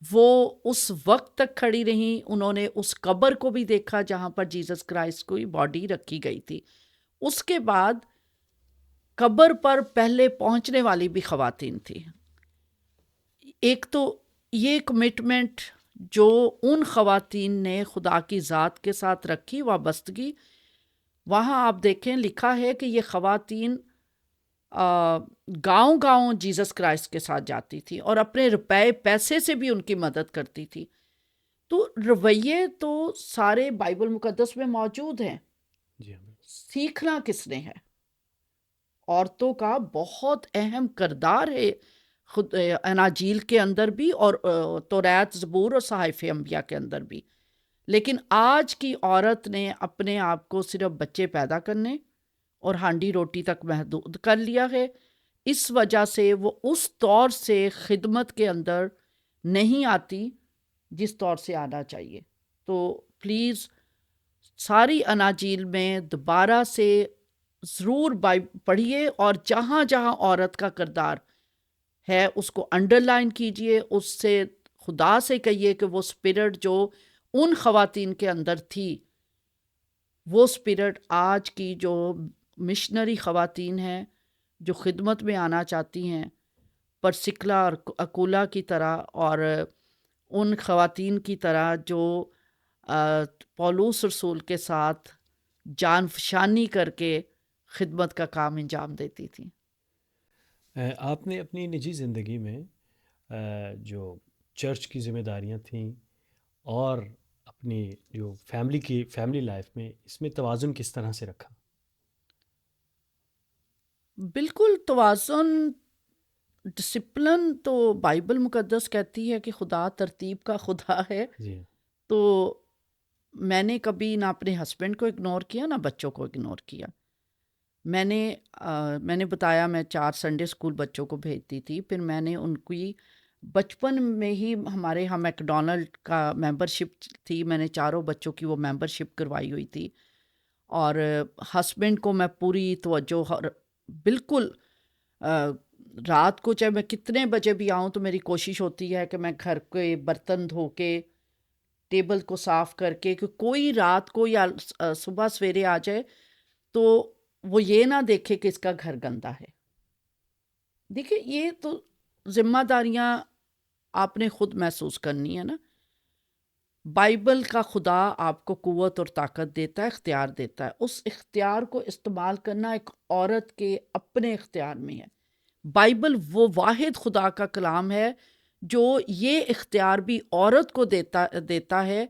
وہ اس وقت تک کھڑی رہیں، انہوں نے اس قبر کو بھی دیکھا جہاں پر جیسس کرائسٹ کی باڈی رکھی گئی تھی. اس کے بعد قبر پر پہلے پہنچنے والی بھی خواتین تھی. ایک تو یہ کمٹمنٹ جو ان خواتین نے خدا کی ذات کے ساتھ رکھی، وابستگی، وہاں آپ دیکھیں لکھا ہے کہ یہ خواتین گاؤں گاؤں جیسس کرائسٹ کے ساتھ جاتی تھی اور اپنے روپے پیسے سے بھی ان کی مدد کرتی تھی. تو رویے تو سارے بائبل مقدس میں موجود ہیں. جی سیکھنا کس نے ہے؟ عورتوں کا بہت اہم کردار ہے خود اناجیل کے اندر بھی اور توریت، زبور اور صحائف انبیاء کے اندر بھی. لیکن آج کی عورت نے اپنے آپ کو صرف بچے پیدا کرنے اور ہانڈی روٹی تک محدود کر لیا ہے. اس وجہ سے وہ اس طور سے خدمت کے اندر نہیں آتی جس طور سے آنا چاہیے. تو پلیز ساری اناجیل میں دوبارہ سے ضرور پڑھیے اور جہاں جہاں عورت کا کردار ہے اس کو انڈر لائن کیجئے. اس سے خدا سے کہیے کہ وہ اسپرٹ جو ان خواتین کے اندر تھی، وہ اسپرٹ آج کی جو مشنری خواتین ہیں جو خدمت میں آنا چاہتی ہیں، پرسکلا اور اکولا کی طرح اور ان خواتین کی طرح جو پولوس رسول کے ساتھ جان فشانی کر کے خدمت کا کام انجام دیتی تھیں. آپ نے اپنی نجی زندگی میں جو چرچ کی ذمہ داریاں تھیں اور اپنی جو فیملی لائف میں، اس میں توازن کس طرح سے رکھا؟ بالکل توازن، ڈسپلن تو بائبل مقدس کہتی ہے کہ خدا ترتیب کا خدا ہے. جی تو میں نے کبھی نہ اپنے ہسبینڈ کو اگنور کیا نہ بچوں کو اگنور کیا. میں نے بتایا میں 4 سنڈے اسکول بچوں کو بھیجتی تھی. پھر میں نے ان کی بچپن میں ہی ہمارے یہاں میکڈونلڈ کا ممبرشپ تھی، میں نے 4 بچوں کی وہ ممبرشپ کروائی ہوئی تھی. اور ہسبینڈ کو میں پوری توجہ بالکل رات کو چاہے میں کتنے بجے بھی آؤں تو میری کوشش ہوتی ہے کہ میں گھر کے برتن دھو کے ٹیبل کو صاف کر کے، کہ کوئی رات کو یا صبح سویرے آ جائے تو وہ یہ نہ دیکھے کہ اس کا گھر گندا ہے. دیکھیں یہ تو ذمہ داریاں آپ نے خود محسوس کرنی ہے نا. بائبل کا خدا آپ کو قوت اور طاقت دیتا ہے، اختیار دیتا ہے. اس اختیار کو استعمال کرنا ایک عورت کے اپنے اختیار میں ہے. بائبل وہ واحد خدا کا کلام ہے جو یہ اختیار بھی عورت کو دیتا ہے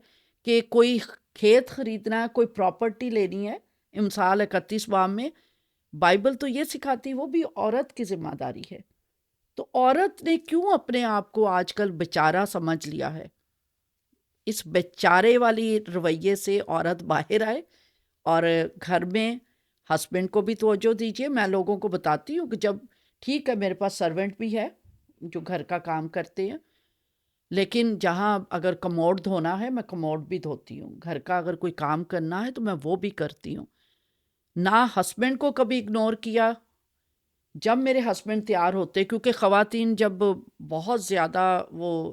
کہ کوئی کھیت خریدنا ہے، کوئی پراپرٹی لینی ہے. امثال 31 باب میں بائبل تو یہ سکھاتی وہ بھی عورت کی ذمہ داری ہے. تو عورت نے کیوں اپنے آپ کو آج کل بیچارہ سمجھ لیا ہے؟ اس بیچارے والی رویے سے عورت باہر آئے اور گھر میں ہسبینڈ کو بھی توجہ دیجیے. میں لوگوں کو بتاتی ہوں کہ جب ٹھیک ہے میرے پاس سرونٹ بھی ہے جو گھر کا کام کرتے ہیں، لیکن جہاں اگر کموڈ دھونا ہے میں کموڈ بھی دھوتی ہوں. گھر کا اگر کوئی کام کرنا ہے تو میں وہ بھی کرتی ہوں. نہ ہسبینڈ کو کبھی اگنور کیا. جب میرے ہسبینڈ تیار ہوتے، کیونکہ خواتین جب بہت زیادہ وہ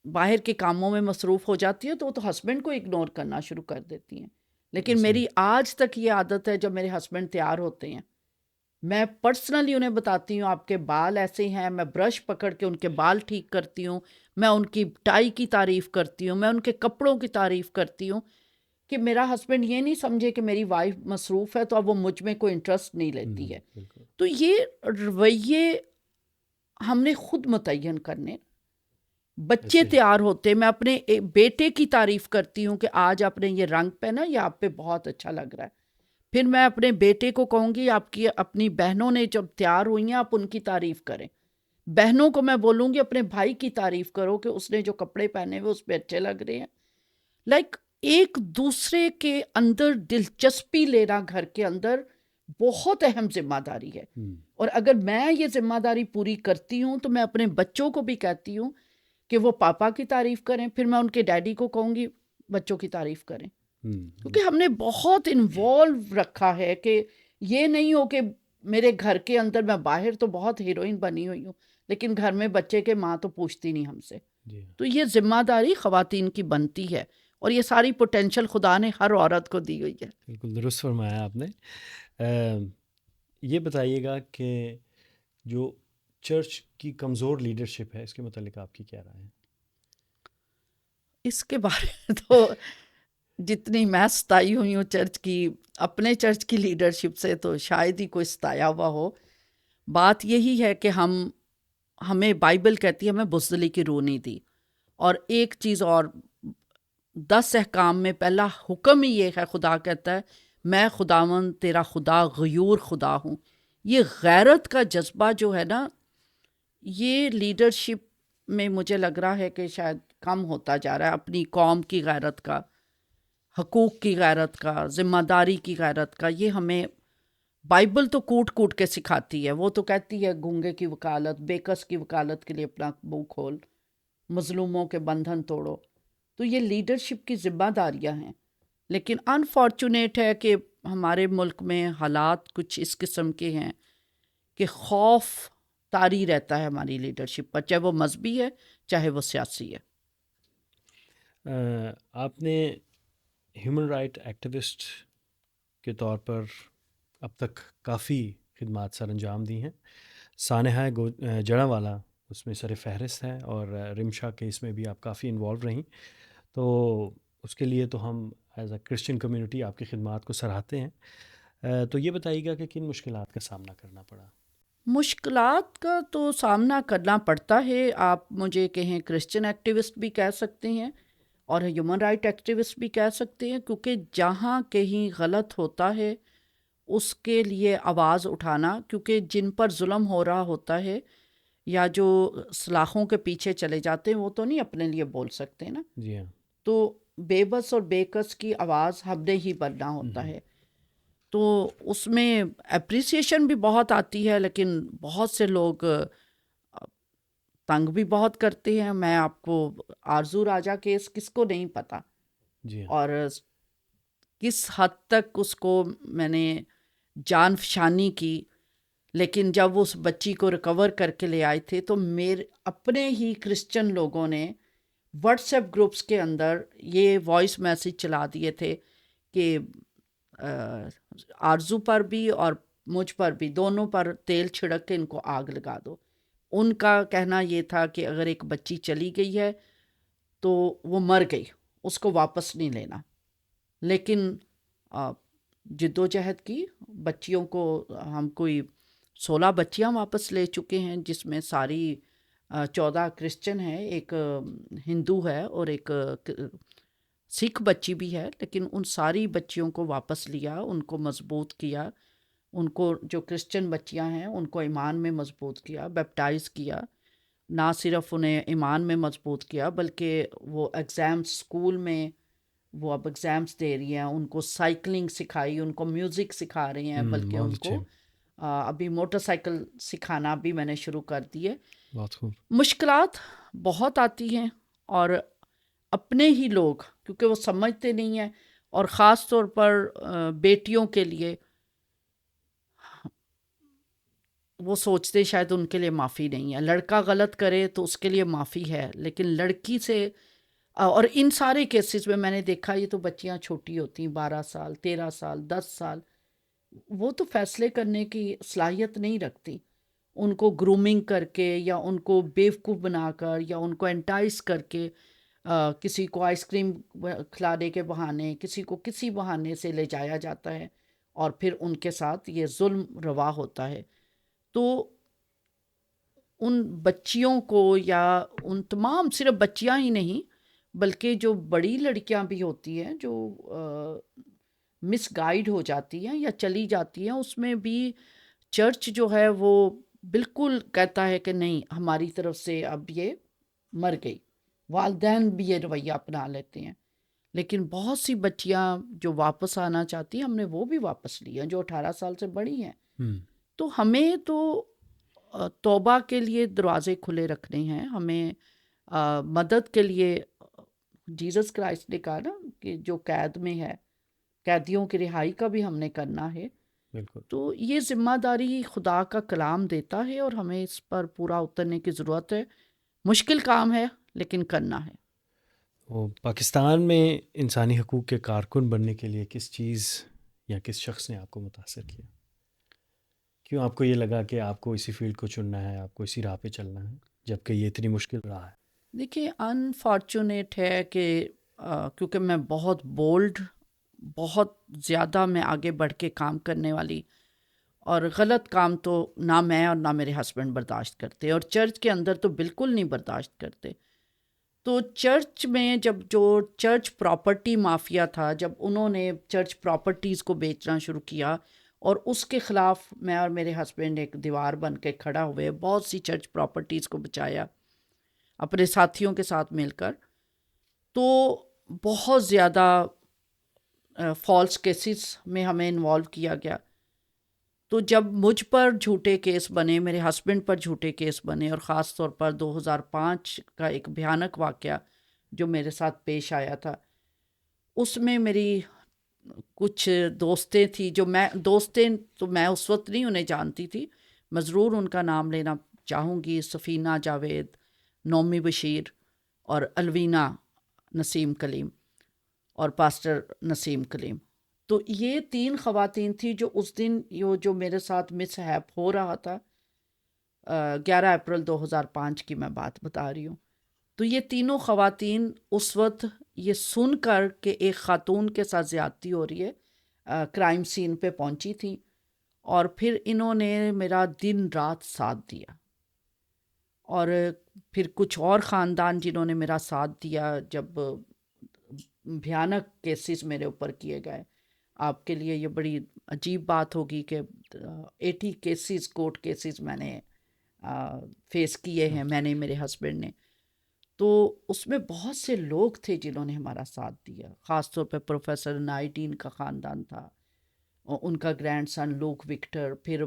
باہر کے کاموں میں مصروف ہو جاتی ہے تو وہ تو ہسبینڈ کو اگنور کرنا شروع کر دیتی ہیں. لیکن میری آج تک یہ عادت ہے، جب میرے ہسبینڈ تیار ہوتے ہیں میں پرسنلی انہیں بتاتی ہوں آپ کے بال ایسے ہیں، میں برش پکڑ کے ان کے بال ٹھیک کرتی ہوں، میں ان کی ٹائی کی تعریف کرتی ہوں، میں ان کے کپڑوں کی تعریف کرتی ہوں، کہ میرا ہسبینڈ یہ نہیں سمجھے کہ میری وائف مصروف ہے تو اب وہ مجھ میں کوئی انٹرسٹ نہیں لیتی ہے. تو یہ رویے ہم نے خود متعین کرنے. بچے تیار ہوتے، میں اپنے بیٹے کی تعریف کرتی ہوں کہ آج آپ نے یہ رنگ پہنا، یہ آپ پہ بہت اچھا لگ رہا ہے. پھر میں اپنے بیٹے کو کہوں گی آپ کی اپنی بہنوں نے جب تیار ہوئی ہیں آپ ان کی تعریف کریں. بہنوں کو میں بولوں گی اپنے بھائی کی تعریف کرو کہ اس نے جو کپڑے پہنے ہوئے اس پہ اچھے لگ رہے ہیں. لائک ایک دوسرے کے اندر دلچسپی لینا گھر کے اندر بہت اہم ذمہ داری ہے. اور اگر میں یہ ذمہ داری پوری کرتی ہوں تو میں اپنے بچوں کو بھی کہتی ہوں کہ وہ پاپا کی تعریف کریں. پھر میں ان کے ڈیڈی کو کہوں گی بچوں کی تعریف کریں. کیونکہ ہم نے بہت انوالو رکھا ہے کہ یہ نہیں ہو کہ میرے گھر کے اندر میں باہر تو بہت ہیروئن بنی ہوئی ہوں، لیکن گھر میں بچے کے ماں تو پوچھتی نہیں ہم سے. جی تو یہ ذمہ داری خواتین کی بنتی ہے، اور یہ ساری پوٹینشل خدا نے ہر عورت کو دی ہوئی ہے. بالکل درست فرمایا آپ نے. یہ بتائیے گا کہ جو چرچ کی کمزور لیڈرشپ ہے اس کے متعلق آپ کی کیا رائے ہے؟ اس کے بارے میں تو جتنی میں ستائی ہوئی ہوں چرچ کی، اپنے چرچ کی لیڈرشپ سے، تو شاید ہی کوئی ستایا ہوا ہو. بات یہی ہے کہ ہمیں بائبل کہتی ہے ہمیں بزدلی کی روح نہیں دی. اور ایک چیز اور، 10 احکام میں پہلا حکم ہی یہ ہے، خدا کہتا ہے میں خداوند تیرا خدا غیور خدا ہوں. یہ غیرت کا جذبہ جو ہے نا، یہ لیڈرشپ میں مجھے لگ رہا ہے کہ شاید کم ہوتا جا رہا ہے. اپنی قوم کی غیرت کا، حقوق کی غیرت کا، ذمہ داری کی غیرت کا، یہ ہمیں بائبل تو کوٹ کوٹ کے سکھاتی ہے. وہ تو کہتی ہے گونگے کی وکالت، بےکس کی وکالت کے لیے اپنا منہ کھول، مظلوموں کے بندھن توڑو. تو یہ لیڈرشپ کی ذمہ داریاں ہیں. لیکن انفارچونیٹ ہے کہ ہمارے ملک میں حالات کچھ اس قسم کے ہیں کہ خوف طاری رہتا ہے ہماری لیڈرشپ پر، چاہے وہ مذہبی ہے چاہے وہ سیاسی ہے. آپ نے ہیومن رائٹ ایکٹیوسٹ کے طور پر اب تک کافی خدمات سر انجام دی ہیں. سانحہ جڑاں والا اس میں سر فہرست ہے، اور رمشا کیس میں بھی آپ کافی انوالو رہیں. تو اس کے لیے تو ہم ایز اے کرسچن کمیونٹی آپ کی خدمات کو سراہتے ہیں. تو یہ بتائیے گا کہ کن مشکلات کا سامنا کرنا پڑا؟ مشکلات کا تو سامنا کرنا پڑتا ہے. آپ مجھے کہیں کرسچن ایکٹیوسٹ بھی کہہ سکتے ہیں اور ہیومن رائٹ ایکٹیوسٹ بھی کہہ سکتے ہیں، کیونکہ جہاں کہیں غلط ہوتا ہے اس کے لیے آواز اٹھانا، کیونکہ جن پر ظلم ہو رہا ہوتا ہے یا جو سلاخوں کے پیچھے چلے جاتے ہیں وہ تو نہیں اپنے لیے بول سکتے نا. جی ہاں. تو بے بس اور بے کس کی آواز ہم نے ہی بننا ہوتا ہے. تو اس میں اپریسیشن بھی بہت آتی ہے، لیکن بہت سے لوگ تنگ بھی بہت کرتے ہیں. میں آپ کو آرزو راجا کیس کس کو نہیں پتا، جی ہاں. اور کس حد تک اس کو میں نے جان فشانی کی. لیکن جب اس بچی کو ریکور کر کے لے آئے تھے تو میرے اپنے ہی کرسچن لوگوں نے واٹس ایپ گروپس کے اندر یہ وائس میسیج چلا دیے تھے کہ آرزو پر بھی اور مجھ پر بھی، دونوں پر تیل چھڑک کے ان کو آگ لگا دو. ان کا کہنا یہ تھا کہ اگر ایک بچی چلی گئی ہے تو وہ مر گئی، اس کو واپس نہیں لینا. لیکن جد و جہد کی، بچیوں کو ہم کوئی 16 بچیاں واپس لے چکے ہیں، جس میں ساری 14 کرسچن ہیں، ایک ہندو ہے اور ایک سکھ بچی بھی ہے. لیکن ان ساری بچیوں کو واپس لیا، ان کو مضبوط کیا، ان کو جو کرسچن بچیاں ہیں ان کو ایمان میں مضبوط کیا، بیپٹائز کیا. نہ صرف انہیں ایمان میں مضبوط کیا بلکہ وہ ایگزامس اسکول میں، وہ اب ایگزامس دے رہی ہیں، ان کو سائیکلنگ سکھائی، ان کو میوزک سکھا رہی ہیں، بلکہ بہت ان اچھے. کو ابھی موٹر سائیکل سکھانا بھی میں نے شروع کر دی ہے. بہت خوب. مشکلات بہت آتی ہیں، اور اپنے ہی لوگ کیونکہ وہ سمجھتے نہیں ہیں، اور خاص طور پر بیٹیوں کے لیے وہ سوچتے شاید ان کے لیے معافی نہیں ہے. لڑکا غلط کرے تو اس کے لیے معافی ہے، لیکن لڑکی سے، اور ان سارے کیسز میں نے دیکھا یہ تو بچیاں چھوٹی ہوتی ہیں، 12 سال 13 سال 10 سال، وہ تو فیصلے کرنے کی صلاحیت نہیں رکھتی. ان کو گرومنگ کر کے یا ان کو بیوقوف بنا کر یا ان کو انٹائز کر کے، کسی کو آئس کریم کھلانے کے بہانے، کسی کو کسی بہانے سے لے جایا جاتا ہے، اور پھر ان کے ساتھ یہ ظلم روا ہوتا ہے. تو ان بچیوں کو، یا ان تمام، صرف بچیاں ہی نہیں بلکہ جو بڑی لڑکیاں بھی ہوتی ہیں جو مس گائیڈ ہو جاتی ہیں یا چلی جاتی ہیں، اس میں بھی چرچ جو ہے وہ بالکل کہتا ہے کہ نہیں، ہماری طرف سے اب یہ مر گئی. والدین بھی یہ رویہ اپنا لیتے ہیں. لیکن بہت سی بچیاں جو واپس آنا چاہتی ہیں، ہم نے وہ بھی واپس لی ہیں جو 18 سال سے بڑی ہیں. تو ہمیں تو توبہ کے لیے دروازے کھلے رکھنے ہیں. ہمیں مدد کے لیے، جیزس کرائسٹ نے کہا نا کہ جو قید میں ہے، قیدیوں کی رہائی کا بھی ہم نے کرنا ہے. بالکل. تو یہ ذمہ داری خدا کا کلام دیتا ہے اور ہمیں اس پر پورا اترنے کی ضرورت ہے. مشکل کام ہے لیکن کرنا ہے. وہ پاکستان میں انسانی حقوق کے کارکن بننے کے لیے کس چیز یا کس شخص نے آپ کو متاثر کیا؟ کیوں آپ کو یہ لگا کہ آپ کو اسی فیلڈ کو چننا ہے، آپ کو اسی راہ پہ چلنا ہے، جبکہ یہ اتنی مشکل راہ ہے؟ دیکھیے انفارچونیٹ ہے کہ کیونکہ میں بہت بولڈ، بہت زیادہ میں آگے بڑھ کے کام کرنے والی، اور غلط کام تو نہ میں اور نہ میرے ہسبینڈ برداشت کرتے، اور چرچ کے اندر تو بالکل نہیں برداشت کرتے. تو چرچ میں جب جو چرچ پراپرٹی مافیا تھا، جب انہوں نے چرچ پراپرٹیز کو بیچنا شروع کیا اور اس کے خلاف میں اور میرے ہسبینڈ ایک دیوار بن کے کھڑا ہوئے، بہت سی چرچ پراپرٹیز کو بچایا اپنے ساتھیوں کے ساتھ مل کر. تو بہت زیادہ فالس کیسز میں ہمیں انوالو کیا گیا. تو جب مجھ پر جھوٹے کیس بنے، میرے ہسبینڈ پر جھوٹے کیس بنے، اور خاص طور پر 2005 کا ایک بھیانک واقعہ جو میرے ساتھ پیش آیا تھا، اس میں میری کچھ دوستیں تھیں، جو دوستیں تو میں اس وقت نہیں انہیں جانتی تھی، میں ضرور ان کا نام لینا چاہوں گی: سفینہ جاوید، نومی بشیر، اور الوینہ نسیم کلیم، اور پاسٹر نسیم کلیم. تو یہ 3 خواتین تھیں جو اس دن جو میرے ساتھ مس ہیپ ہو رہا تھا، 11 اپریل 2005 کی میں بات بتا رہی ہوں. تو یہ تینوں خواتین اس وقت یہ سن کر کہ ایک خاتون کے ساتھ زیادتی ہو رہی ہے، کرائم سین پہ پہنچی تھی، اور پھر انہوں نے میرا دن رات ساتھ دیا. اور پھر کچھ اور خاندان جنہوں نے میرا ساتھ دیا جب بھیانک کیسز میرے اوپر کیے گئے. آپ کے لیے یہ بڑی عجیب بات ہوگی کہ 80 کیسز، کورٹ کیسز میں نے فیس کیے ہیں، میں نے، میرے ہسبینڈ نے. تو اس میں بہت سے لوگ تھے جنہوں نے ہمارا ساتھ دیا. خاص طور پہ پروفیسر نائٹین کا خاندان تھا، ان کا گرینڈ سن لوک وکٹر، پھر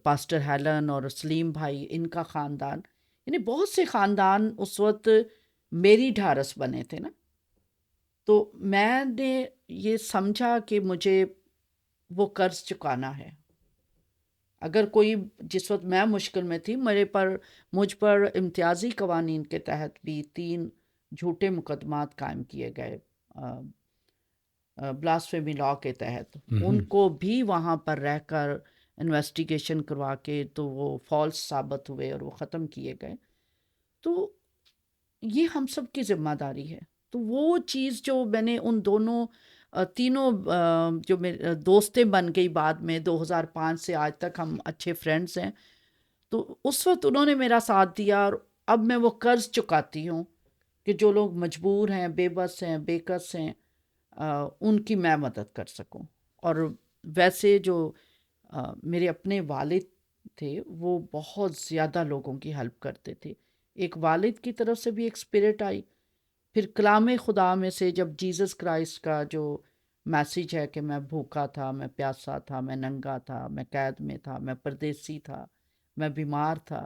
پاسٹر ہیلن اور سلیم بھائی، ان کا خاندان، یعنی بہت سے خاندان اس وقت میری ڈھارس بنے تھے نا. تو میں نے یہ سمجھا کہ مجھے وہ قرض چکانا ہے. اگر کوئی، جس وقت میں مشکل میں تھی، مجھ پر امتیازی قوانین کے تحت بھی 3 جھوٹے مقدمات قائم کیے گئے بلاسفیمی لاء کے تحت. ان کو بھی وہاں پر رہ کر انویسٹیگیشن کروا کے تو وہ فالس ثابت ہوئے اور وہ ختم کیے گئے. تو یہ ہم سب کی ذمہ داری ہے. تو وہ چیز جو میں نے ان دونوں تینوں جو میرے دوستیں بن گئی بعد میں، 2005 سے آج تک ہم اچھے فرینڈز ہیں. تو اس وقت انہوں نے میرا ساتھ دیا، اور اب میں وہ قرض چکاتی ہوں کہ جو لوگ مجبور ہیں، بے بس ہیں، بے کس ہیں، ان کی میں مدد کر سکوں. اور ویسے جو میرے اپنے والد تھے وہ بہت زیادہ لوگوں کی ہیلپ کرتے تھے. ایک والد کی طرف سے بھی ایک اسپرٹ آئی. پھر کلام خدا میں سے جب جیزس کرائسٹ کا جو میسیج ہے کہ میں بھوکا تھا، میں پیاسا تھا، میں ننگا تھا، میں قید میں تھا، میں پردیسی تھا، میں بیمار تھا،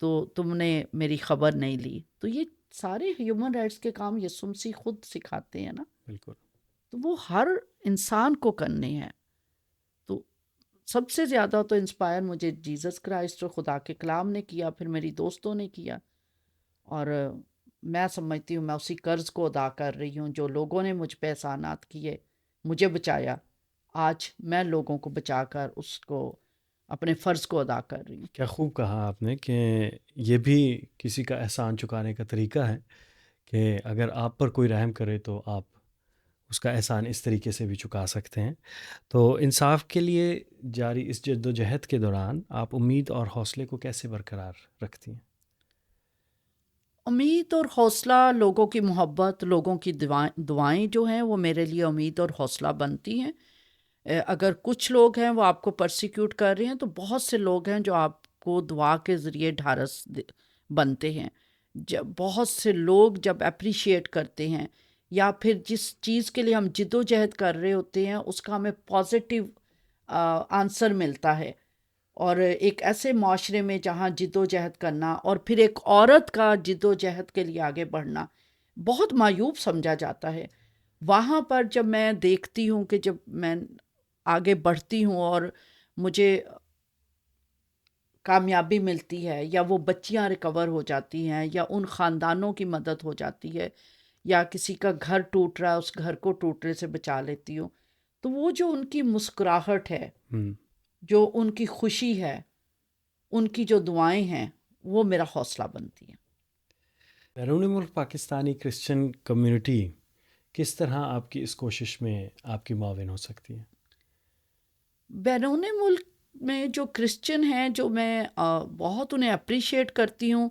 تو تم نے میری خبر نہیں لی. تو یہ سارے ہیومن رائٹس کے کام یسوع مسیح خود سکھاتے ہیں نا. بالکل. تو وہ ہر انسان کو کرنے ہیں. تو سب سے زیادہ تو انسپائر مجھے جیزس کرائسٹ اور خدا کے کلام نے کیا، پھر میری دوستوں نے کیا. اور میں سمجھتی ہوں میں اسی قرض کو ادا کر رہی ہوں. جو لوگوں نے مجھ پہ احسانات کیے، مجھے بچایا، آج میں لوگوں کو بچا کر اس کو اپنے فرض کو ادا کر رہی ہوں. کیا خوب کہا آپ نے کہ یہ بھی کسی کا احسان چکانے کا طریقہ ہے کہ اگر آپ پر کوئی رحم کرے تو آپ اس کا احسان اس طریقے سے بھی چکا سکتے ہیں. تو انصاف کے لیے جاری اس جد و جہد کے دوران آپ امید اور حوصلے کو کیسے برقرار رکھتی ہیں؟ امید اور حوصلہ، لوگوں کی محبت، لوگوں کی دعائیں جو ہیں وہ میرے لیے امید اور حوصلہ بنتی ہیں. اگر کچھ لوگ ہیں وہ آپ کو پرسیکیوٹ کر رہے ہیں، تو بہت سے لوگ ہیں جو آپ کو دعا کے ذریعے ڈھارس بنتے ہیں. بہت سے لوگ جب اپریشیٹ کرتے ہیں، یا پھر جس چیز کے لیے ہم جد و جہد کر رہے ہوتے ہیں اس کا ہمیں پازیٹیو آنسر ملتا ہے. اور ایک ایسے معاشرے میں جہاں جد و جہد کرنا، اور پھر ایک عورت کا جد و جہد کے لیے آگے بڑھنا بہت معیوب سمجھا جاتا ہے. وہاں پر جب میں دیکھتی ہوں کہ جب میں آگے بڑھتی ہوں اور مجھے کامیابی ملتی ہے، یا وہ بچیاں ریکور ہو جاتی ہیں، یا ان خاندانوں کی مدد ہو جاتی ہے، یا کسی کا گھر ٹوٹ رہا ہے اس گھر کو ٹوٹنے سے بچا لیتی ہوں، تو وہ جو ان کی مسکراہٹ ہے، ہم۔ جو ان کی خوشی ہے، ان کی جو دعائیں ہیں، وہ میرا حوصلہ بنتی ہیں۔ بیرون ملک پاکستانی کرسچن کمیونٹی کس طرح آپ کی اس کوشش میں آپ کی معاون ہو سکتی ہے؟ بیرون ملک میں جو کرسچن ہیں، جو میں بہت انہیں اپریشیٹ کرتی ہوں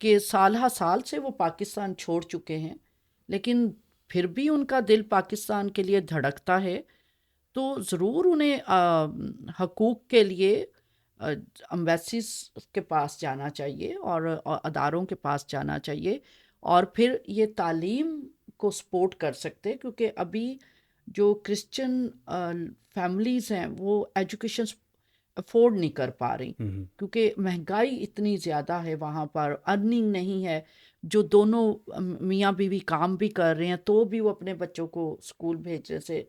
کہ سالہ سال سے وہ پاکستان چھوڑ چکے ہیں، لیکن پھر بھی ان کا دل پاکستان کے لیے دھڑکتا ہے، تو ضرور انہیں حقوق کے لیے امبیسیز کے پاس جانا چاہیے، اور اداروں کے پاس جانا چاہیے، اور پھر یہ تعلیم کو سپورٹ کر سکتے، کیونکہ ابھی جو کرسچن فیملیز ہیں وہ ایجوکیشن افورڈ نہیں کر پا رہی، ہم۔ کیونکہ مہنگائی اتنی زیادہ ہے، وہاں پر ارننگ نہیں ہے، جو دونوں میاں بیوی کام بھی کر رہے ہیں تو بھی وہ اپنے بچوں کو اسکول بھیجنے سے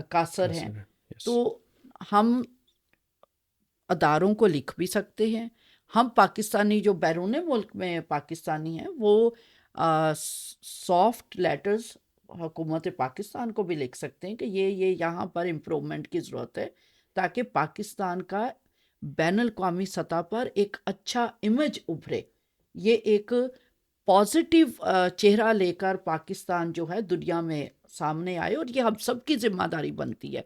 قاصر ہیں۔ قاصر ہے، یس۔ تو ہم اداروں کو لکھ بھی سکتے ہیں، ہم پاکستانی جو بیرون ملک میں پاکستانی ہیں وہ سافٹ لیٹرز حکومت پاکستان کو بھی لکھ سکتے ہیں کہ یہ یہاں پر امپرومنٹ کی ضرورت ہے، تاکہ پاکستان کا بین الاقوامی سطح پر ایک اچھا امیج ابھرے، یہ ایک پازیٹیو چہرہ لے کر پاکستان جو ہے دنیا میں سامنے آئے، اور یہ ہم سب کی ذمہ داری بنتی ہے۔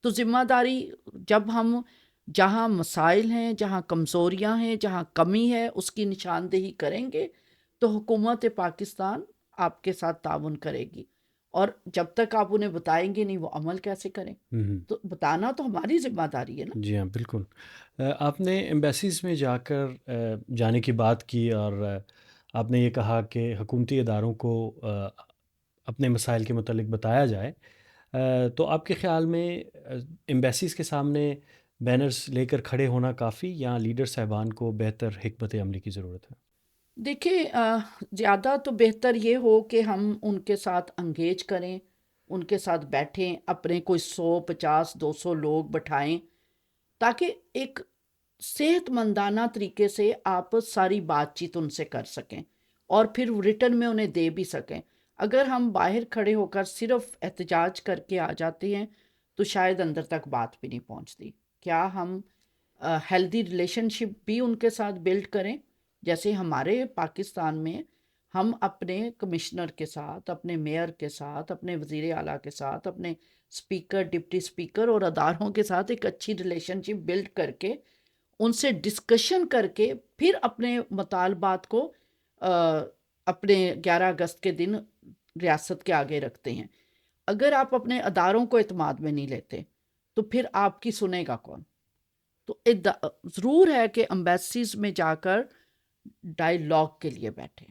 تو ذمہ داری جب ہم جہاں مسائل ہیں، جہاں کمزوریاں ہیں، جہاں کمی ہے، اس کی نشاندہی کریں گے تو حکومت پاکستان آپ کے ساتھ تعاون کرے گی، اور جب تک آپ انہیں بتائیں گے نہیں وہ عمل کیسے کریں؟ ہم۔ تو بتانا تو ہماری ذمہ داری ہے نا۔ جی ہاں، بالکل۔ آپ نے ایمبیسیز میں جا کر جانے کی بات کی، اور آپ نے یہ کہا کہ حکومتی اداروں کو اپنے مسائل کے متعلق بتایا جائے، تو آپ کے خیال میں ایمبیسیز کے سامنے بینرز لے کر کھڑے ہونا کافی، یا لیڈر صاحبان کو بہتر حکمت عملی کی ضرورت ہے؟ دیکھیں، زیادہ تو بہتر یہ ہو کہ ہم ان کے ساتھ انگیج کریں، ان کے ساتھ بیٹھیں، اپنے کوئی 100 50 200 لوگ بٹھائیں، تاکہ ایک صحت مندانہ طریقے سے آپ ساری بات چیت ان سے کر سکیں، اور پھر ریٹرن میں انہیں دے بھی سکیں۔ اگر ہم باہر کھڑے ہو کر صرف احتجاج کر کے آ جاتے ہیں تو شاید اندر تک بات بھی نہیں پہنچتی۔ کیا ہم ہیلدی ریلیشن شپ بھی ان کے ساتھ بلڈ کریں؟ جیسے ہمارے پاکستان میں ہم اپنے کمشنر کے ساتھ، اپنے میئر کے ساتھ، اپنے وزیر اعلیٰ کے ساتھ، اپنے اسپیکر، ڈپٹی اسپیکر اور اداروں کے ساتھ ایک اچھی ریلیشن شپ بلڈ کر کے، ان سے ڈسکشن کر کے، پھر اپنے مطالبات کو اپنے 11 اگست کے دن ریاست کے آگے رکھتے ہیں۔ اگر آپ اپنے اداروں کو اعتماد میں نہیں لیتے تو پھر آپ کی سنے گا کون؟ تو ضرور ہے کہ امبیسیز میں جا کر ڈائیلاگ کے لیے بیٹھیں،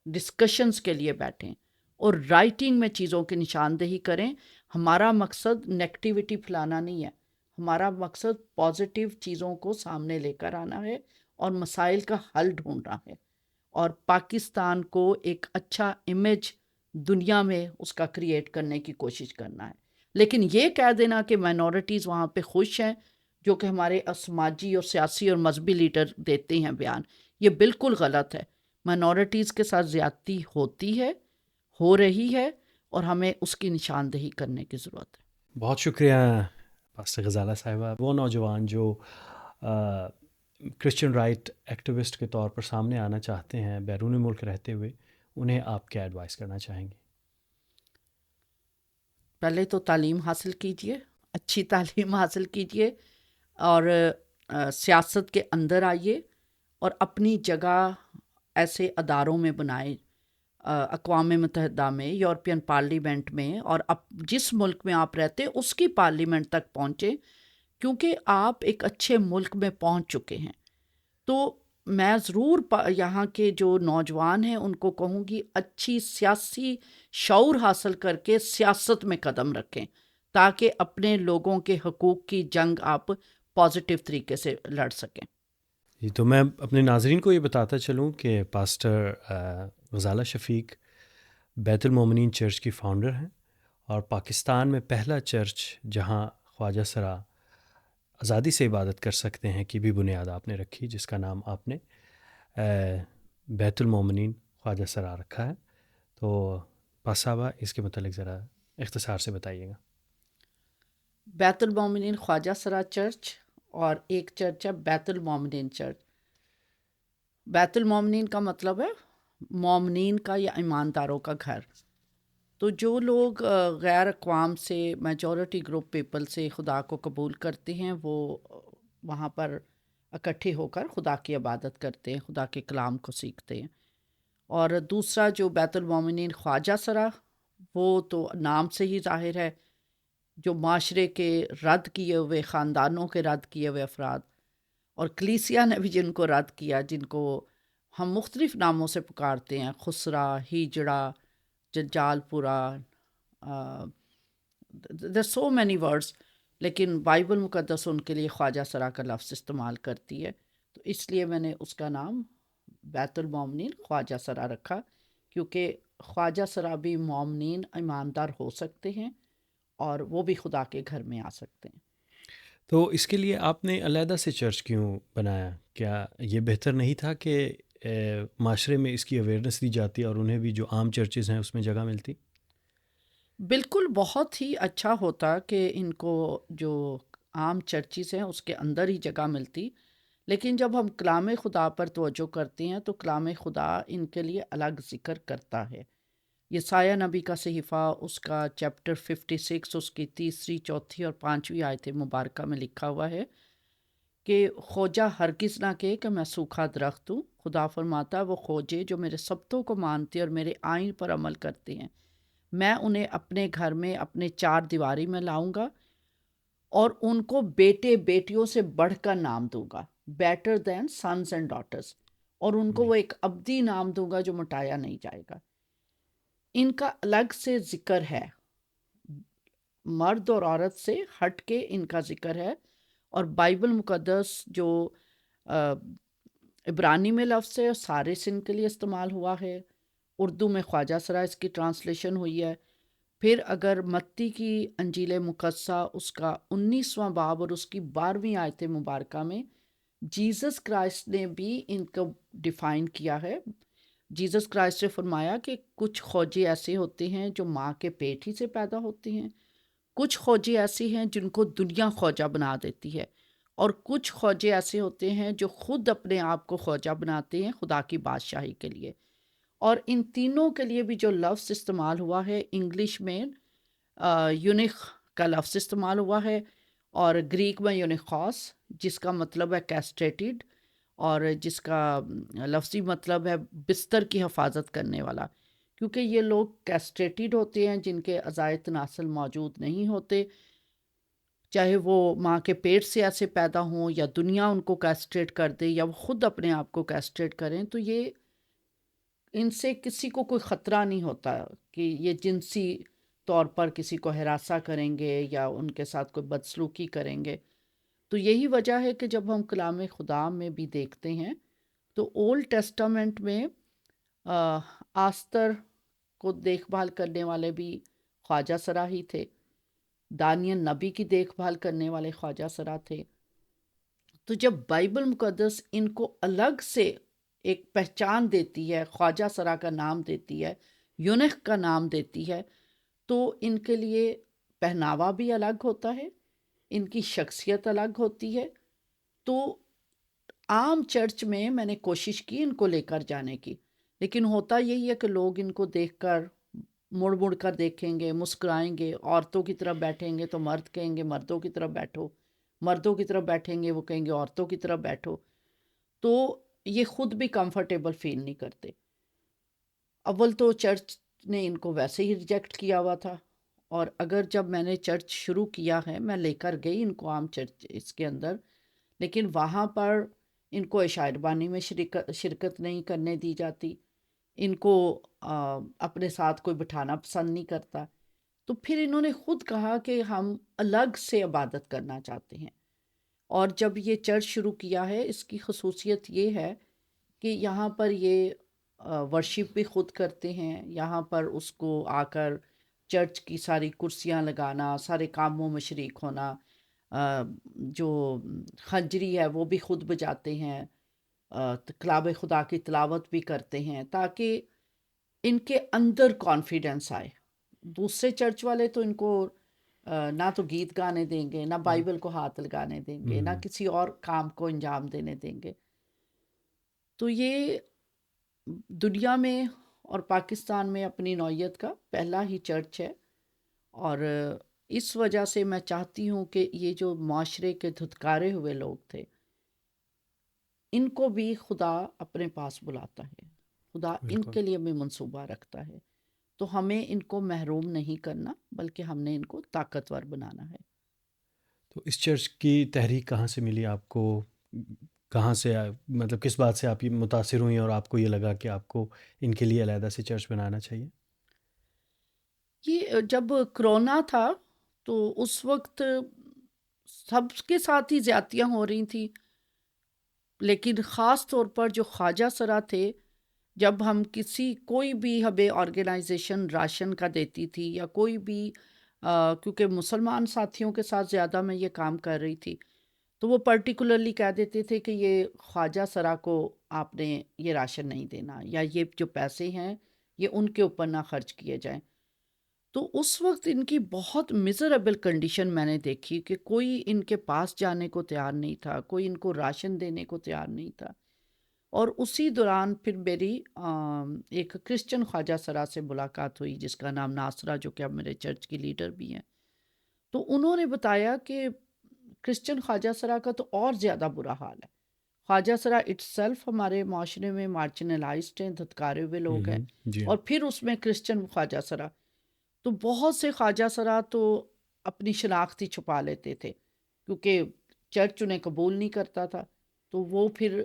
ڈسکشنز کے لیے بیٹھیں، اور رائٹنگ میں چیزوں کی نشاندہی کریں۔ ہمارا مقصد نیگیٹیوٹی پھیلانا نہیں ہے، ہمارا مقصد پازیٹیو چیزوں کو سامنے لے کر آنا ہے، اور مسائل کا حل ڈھونڈنا ہے، اور پاکستان کو ایک اچھا امیج دنیا میں اس کا کریٹ کرنے کی کوشش کرنا ہے۔ لیکن یہ کہہ دینا کہ مائنورٹیز وہاں پہ خوش ہیں، جو کہ ہمارے سماجی اور سیاسی اور مذہبی لیڈر دیتے ہیں بیان، یہ بالکل غلط ہے۔ مائنورٹیز کے ساتھ زیادتی ہوتی ہے، ہو رہی ہے، اور ہمیں اس کی نشاندہی کرنے کی ضرورت ہے۔ بہت شکریہ پاسٹر غزالہ صاحبہ۔ وہ نوجوان جو کرسچن رائٹ ایکٹیوسٹ کے طور پر سامنے آنا چاہتے ہیں بیرون ملک رہتے ہوئے، انہیں آپ کیا ایڈوائس کرنا چاہیں گے؟ پہلے تو تعلیم حاصل کیجئے، اچھی تعلیم حاصل کیجئے، اور سیاست کے اندر آئیے، اور اپنی جگہ ایسے اداروں میں بنائیں، اقوام متحدہ میں، یورپین پارلیمنٹ میں، اور جس ملک میں آپ رہتے ہیں اس کی پارلیمنٹ تک پہنچیں، کیونکہ آپ ایک اچھے ملک میں پہنچ چکے ہیں۔ تو میں ضرور یہاں کے جو نوجوان ہیں ان کو کہوں گی اچھی سیاسی شعور حاصل کر کے سیاست میں قدم رکھیں، تاکہ اپنے لوگوں کے حقوق کی جنگ آپ پازیٹیو طریقے سے لڑ سکیں۔ جی، تو میں اپنے ناظرین کو یہ بتاتا چلوں کہ پاسٹر غزالہ شفیق بیت المومنین چرچ کی فاؤنڈر ہیں، اور پاکستان میں پہلا چرچ جہاں خواجہ سرا آزادی سے عبادت کر سکتے ہیں کی بھی بنیاد آپ نے رکھی، جس کا نام آپ نے بیت المومنین خواجہ سرا رکھا ہے۔ تو پاس صاحبہ اس کے متعلق ذرا اختصار سے بتائیے گا۔ بیت المومنین خواجہ سرا چرچ اور ایک چرچ ہے بیت المومنین چرچ۔ بیت المومنین کا مطلب ہے مومنین کا یا ایمانداروں کا گھر۔ تو جو لوگ غیر اقوام سے، میجورٹی گروپ پیپل سے خدا کو قبول کرتے ہیں، وہ وہاں پر اکٹھے ہو کر خدا کی عبادت کرتے ہیں، خدا کے کلام کو سیکھتے ہیں۔ اور دوسرا جو بیت المومنین خواجہ سرا، وہ تو نام سے ہی ظاہر ہے، جو معاشرے کے رد کیے ہوئے، خاندانوں کے رد کیے ہوئے افراد، اور کلیسیا نے بھی جن کو رد کیا، جن کو ہم مختلف ناموں سے پکارتے ہیں، خسرا، ہیجڑا، جنجال پورا، there are so many words، لیکن بائبل مقدس ان کے لیے خواجہ سرا کا لفظ استعمال کرتی ہے، تو اس لیے میں نے اس کا نام بیت المومنین خواجہ سرا رکھا، کیونکہ خواجہ سرا بھی مومنین ایماندار ہو سکتے ہیں اور وہ بھی خدا کے گھر میں آ سکتے ہیں۔ تو اس کے لیے آپ نے علیحدہ سے چرچ کیوں بنایا؟ کیا یہ بہتر نہیں تھا کہ معاشرے میں اس کی اویئرنیس دی جاتی اور انہیں بھی جو عام چرچز ہیں اس میں جگہ ملتی؟ بالکل، بہت ہی اچھا ہوتا کہ ان کو جو عام چرچز ہیں اس کے اندر ہی جگہ ملتی، لیکن جب ہم کلام خدا پر توجہ کرتے ہیں تو کلام خدا ان کے لیے الگ ذکر کرتا ہے۔ یسایہ نبی کا صحیفہ، اس کا چیپٹر 56، اس کی 3، 4 اور 5 آیت مبارکہ میں لکھا ہوا ہے کہ خوجہ ہرگز نہ کہے کہ میں سوکھا درخت ہوں۔ خدا فرماتا ہے وہ خوجے جو میرے سبتوں کو مانتے اور میرے آئین پر عمل کرتے ہیں، میں انہیں اپنے گھر میں، اپنے چار دیواری میں لاؤں گا اور ان کو بیٹے بیٹیوں سے بڑھ کر نام دوں گا، better than sons and daughters, اور ان کو جی۔ وہ ایک ابدی نام دوں گا جو مٹایا نہیں جائے گا۔ ان کا الگ سے ذکر ہے، مرد اور عورت سے ہٹ کے ان کا ذکر ہے، اور بائبل مقدس جو عبرانی میں لفظ ہے سارے سن کے لیے استعمال ہوا ہے، اردو میں خواجہ سرا اس کی ٹرانسلیشن ہوئی ہے۔ پھر اگر متی کی انجیل مقدسہ اس کا 19واں باب اور اس کی 12ویں آیت مبارکہ میں جیزس کرائسٹ نے بھی ان کو ڈیفائن کیا ہے۔ جیزس کرائسٹ نے فرمایا کہ کچھ خوجے ایسے ہوتے ہیں جو ماں کے پیٹ ہی سے پیدا ہوتے ہیں، کچھ خوجے ایسی ہیں جن کو دنیا خوجہ بنا دیتی ہے، اور کچھ خوجے ایسے ہوتے ہیں جو خود اپنے آپ کو خوجہ بناتے ہیں خدا کی بادشاہی کے لیے۔ اور ان تینوں کے لیے بھی جو لفظ استعمال ہوا ہے، انگلش میں یونیخ کا لفظ استعمال ہوا ہے، اور گریک میں یونیخوس، جس کا مطلب ہے کیسٹریٹڈ، اور جس کا لفظی مطلب ہے بستر کی حفاظت کرنے والا، کیونکہ یہ لوگ کیسٹریٹڈ ہوتے ہیں جن کے اعضائے تناسل موجود نہیں ہوتے، چاہے وہ ماں کے پیٹ سے ایسے پیدا ہوں یا دنیا ان کو کیسٹریٹ کر دے یا وہ خود اپنے آپ کو کیسٹریٹ کریں، تو یہ ان سے کسی کو کوئی خطرہ نہیں ہوتا کہ یہ جنسی طور پر کسی کو ہراساں کریں گے یا ان کے ساتھ کوئی بدسلوکی کریں گے۔ تو یہی وجہ ہے کہ جب ہم کلام خدا میں بھی دیکھتے ہیں تو اولڈ ٹیسٹامنٹ میں آستر کو دیکھ بھال کرنے والے بھی خواجہ سرا ہی تھے، دانیل نبی کی دیکھ بھال کرنے والے خواجہ سرا تھے۔ تو جب بائبل مقدس ان کو الگ سے ایک پہچان دیتی ہے، خواجہ سرا کا نام دیتی ہے، یونیخ کا نام دیتی ہے، تو ان کے لیے پہناوا بھی الگ ہوتا ہے، ان کی شخصیت الگ ہوتی ہے۔ تو عام چرچ میں نے کوشش کی ان کو لے کر جانے کی، لیکن ہوتا یہی ہے کہ لوگ ان کو دیکھ کر مڑ مڑ کر دیکھیں گے، مسکرائیں گے، عورتوں کی طرف بیٹھیں گے تو مرد کہیں گے مردوں کی طرف بیٹھو، مردوں کی طرف بیٹھیں گے وہ کہیں گے عورتوں کی طرف بیٹھو، تو یہ خود بھی کمفرٹیبل فیل نہیں کرتے۔ اول تو چرچ نے ان کو ویسے ہی ریجیکٹ کیا ہوا تھا، اور اگر جب میں نے چرچ شروع کیا ہے، میں لے کر گئی ان کو عام چرچ اس کے اندر، لیکن وہاں پر ان کو عشاء اربانی میں شرکت نہیں کرنے دی جاتی، ان کو اپنے ساتھ کوئی بٹھانا پسند نہیں کرتا، تو پھر انہوں نے خود کہا کہ ہم الگ سے عبادت کرنا چاہتے ہیں۔ اور جب یہ چرچ شروع کیا ہے، اس کی خصوصیت یہ ہے کہ یہاں پر یہ ورشپ بھی خود کرتے ہیں، یہاں پر اس کو آ کر چرچ کی ساری کرسیاں لگانا، سارے کاموں میں شریک ہونا، جو خنجری ہے وہ بھی خود بجاتے ہیں، کلام خدا کی تلاوت بھی کرتے ہیں، تاکہ ان کے اندر کانفیڈنس آئے۔ دوسرے چرچ والے تو ان کو نہ تو گیت گانے دیں گے، نہ بائبل کو ہاتھ لگانے دیں گے، نہ کسی اور کام کو انجام دینے دیں گے۔ تو یہ دنیا میں اور پاکستان میں اپنی نوعیت کا پہلا ہی چرچ ہے، اور اس وجہ سے میں چاہتی ہوں کہ یہ جو معاشرے کے دھتکارے ہوئے لوگ تھے، ان کو بھی خدا اپنے پاس بلاتا ہے، خدا ان بالکل۔ کے لیے بھی منصوبہ رکھتا ہے۔ تو ہمیں ان کو محروم نہیں کرنا، بلکہ ہم نے ان کو طاقتور بنانا ہے۔ تو اس چرچ کی تحریک کہاں سے ملی آپ کو؟ کہاں سے مطلب کس بات سے آپ یہ متاثر ہوئیں اور آپ کو یہ لگا کہ آپ کو ان کے لیے علیحدہ سے چرچ بنانا چاہیے؟ یہ جب کرونا تھا تو اس وقت سب کے ساتھ ہی زیادتیاں ہو رہی تھیں، لیکن خاص طور پر جو خواجہ سرا تھے، جب ہم کوئی بھی ہمیں آرگنائزیشن راشن کا دیتی تھی یا کوئی بھی کیونکہ مسلمان ساتھیوں کے ساتھ زیادہ میں یہ کام کر رہی تھی، تو وہ پرٹیکولرلی کہہ دیتے تھے کہ یہ خواجہ سرا کو آپ نے یہ راشن نہیں دینا، یا یہ جو پیسے ہیں یہ ان کے اوپر نہ خرچ کیے جائیں۔ تو اس وقت ان کی بہت میزریبل کنڈیشن میں نے دیکھی کہ کوئی ان کے پاس جانے کو تیار نہیں تھا، کوئی ان کو راشن دینے کو تیار نہیں تھا۔ اور اسی دوران پھر میری ایک کرسچن خواجہ سرا سے ملاقات ہوئی، جس کا نام ناصرہ، جو کہ اب میرے چرچ کی لیڈر بھی ہیں۔ تو انہوں نے بتایا کہ کرسچن خواجہ سرا کا تو اور زیادہ برا حال ہے۔ خواجہ سرا اٹ سیلف ہمارے معاشرے میں مارجنلائزڈ ہیں، دھتکارے ہوئے لوگ ہیں، جی اور ہاں۔ پھر اس میں کرسچن خواجہ سرا، تو بہت سے خواجہ سرا تو اپنی شناخت ہی چھپا لیتے تھے، کیونکہ چرچ انہیں قبول نہیں کرتا تھا، تو وہ پھر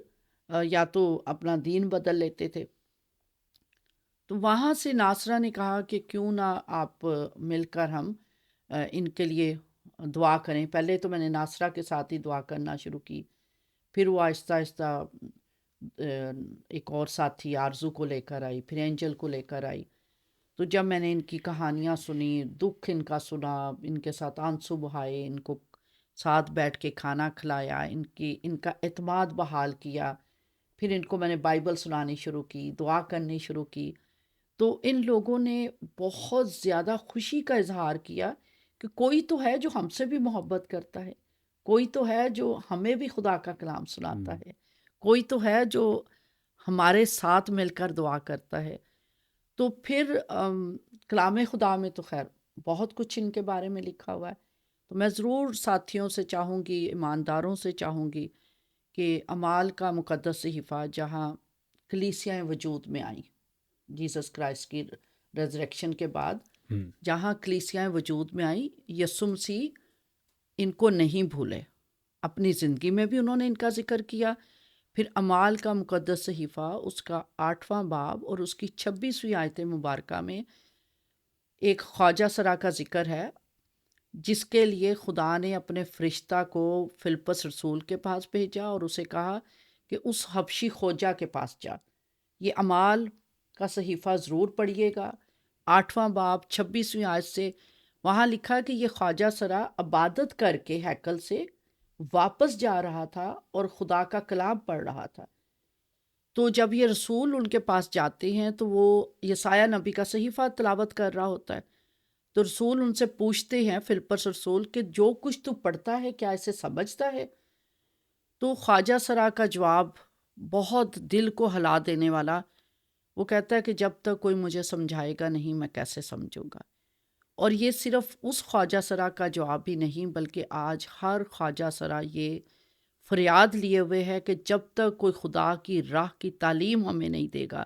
یا تو اپنا دین بدل لیتے تھے۔ تو وہاں سے ناصرہ نے کہا کہ کیوں نہ آپ مل کر ہم ان کے لیے دعا کریں۔ پہلے تو میں نے ناصرہ کے ساتھ ہی دعا کرنا شروع کی، پھر وہ آہستہ آہستہ ایک اور ساتھی آرزو کو لے کر آئی، پھر اینجل کو لے کر آئی۔ تو جب میں نے ان کی کہانیاں سنی، دکھ ان کا سنا، ان کے ساتھ آنسو بہائے، ان کو ساتھ بیٹھ کے کھانا کھلایا، ان کا اعتماد بحال کیا، پھر ان کو میں نے بائبل سنانی شروع کی، دعا کرنی شروع کی، تو ان لوگوں نے بہت زیادہ خوشی کا اظہار کیا کہ کوئی تو ہے جو ہم سے بھی محبت کرتا ہے، کوئی تو ہے جو ہمیں بھی خدا کا کلام سناتا ہے، کوئی تو ہے جو ہمارے ساتھ مل کر دعا کرتا ہے۔ تو پھر کلام خدا میں تو خیر بہت کچھ ان کے بارے میں لکھا ہوا ہے، تو میں ضرور ساتھیوں سے چاہوں گی، ایمانداروں سے چاہوں گی کہ اعمال کا مقدس صحیفہ جہاں کلیسیاں وجود میں آئیں جیسس کرائسٹ کی ریزریکشن کے بعد، جہاں کلیسیاں وجود میں آئیں، یسوع مسیح ان کو نہیں بھولے، اپنی زندگی میں بھی انہوں نے ان کا ذکر کیا۔ پھر اعمال کا مقدس صحیفہ اس کا 8واں باب اور اس کی 26ویں آیت مبارکہ میں ایک خواجہ سرا کا ذکر ہے، جس کے لیے خدا نے اپنے فرشتہ کو فلپس رسول کے پاس بھیجا اور اسے کہا کہ اس حبشی خوجہ کے پاس جا۔ یہ اعمال کا صحیفہ ضرور پڑھیے گا، 8واں باب 26ویں آیت سے وہاں لکھا کہ یہ خواجہ سرا عبادت کر کے ہیکل سے واپس جا رہا تھا اور خدا کا کلام پڑھ رہا تھا۔ تو جب یہ رسول ان کے پاس جاتے ہیں تو وہ یسایہ نبی کا صحیفہ تلاوت کر رہا ہوتا ہے، تو رسول ان سے پوچھتے ہیں، فلپس رسول، کہ جو کچھ تو پڑھتا ہے کیا اسے سمجھتا ہے؟ تو خواجہ سرا کا جواب بہت دل کو ہلا دینے والا، وہ کہتا ہے کہ جب تک کوئی مجھے سمجھائے گا نہیں میں کیسے سمجھوں گا۔ اور یہ صرف اس خواجہ سرا کا جواب ہی نہیں، بلکہ آج ہر خواجہ سرا یہ فریاد لیے ہوئے ہے کہ جب تک کوئی خدا کی راہ کی تعلیم ہمیں نہیں دے گا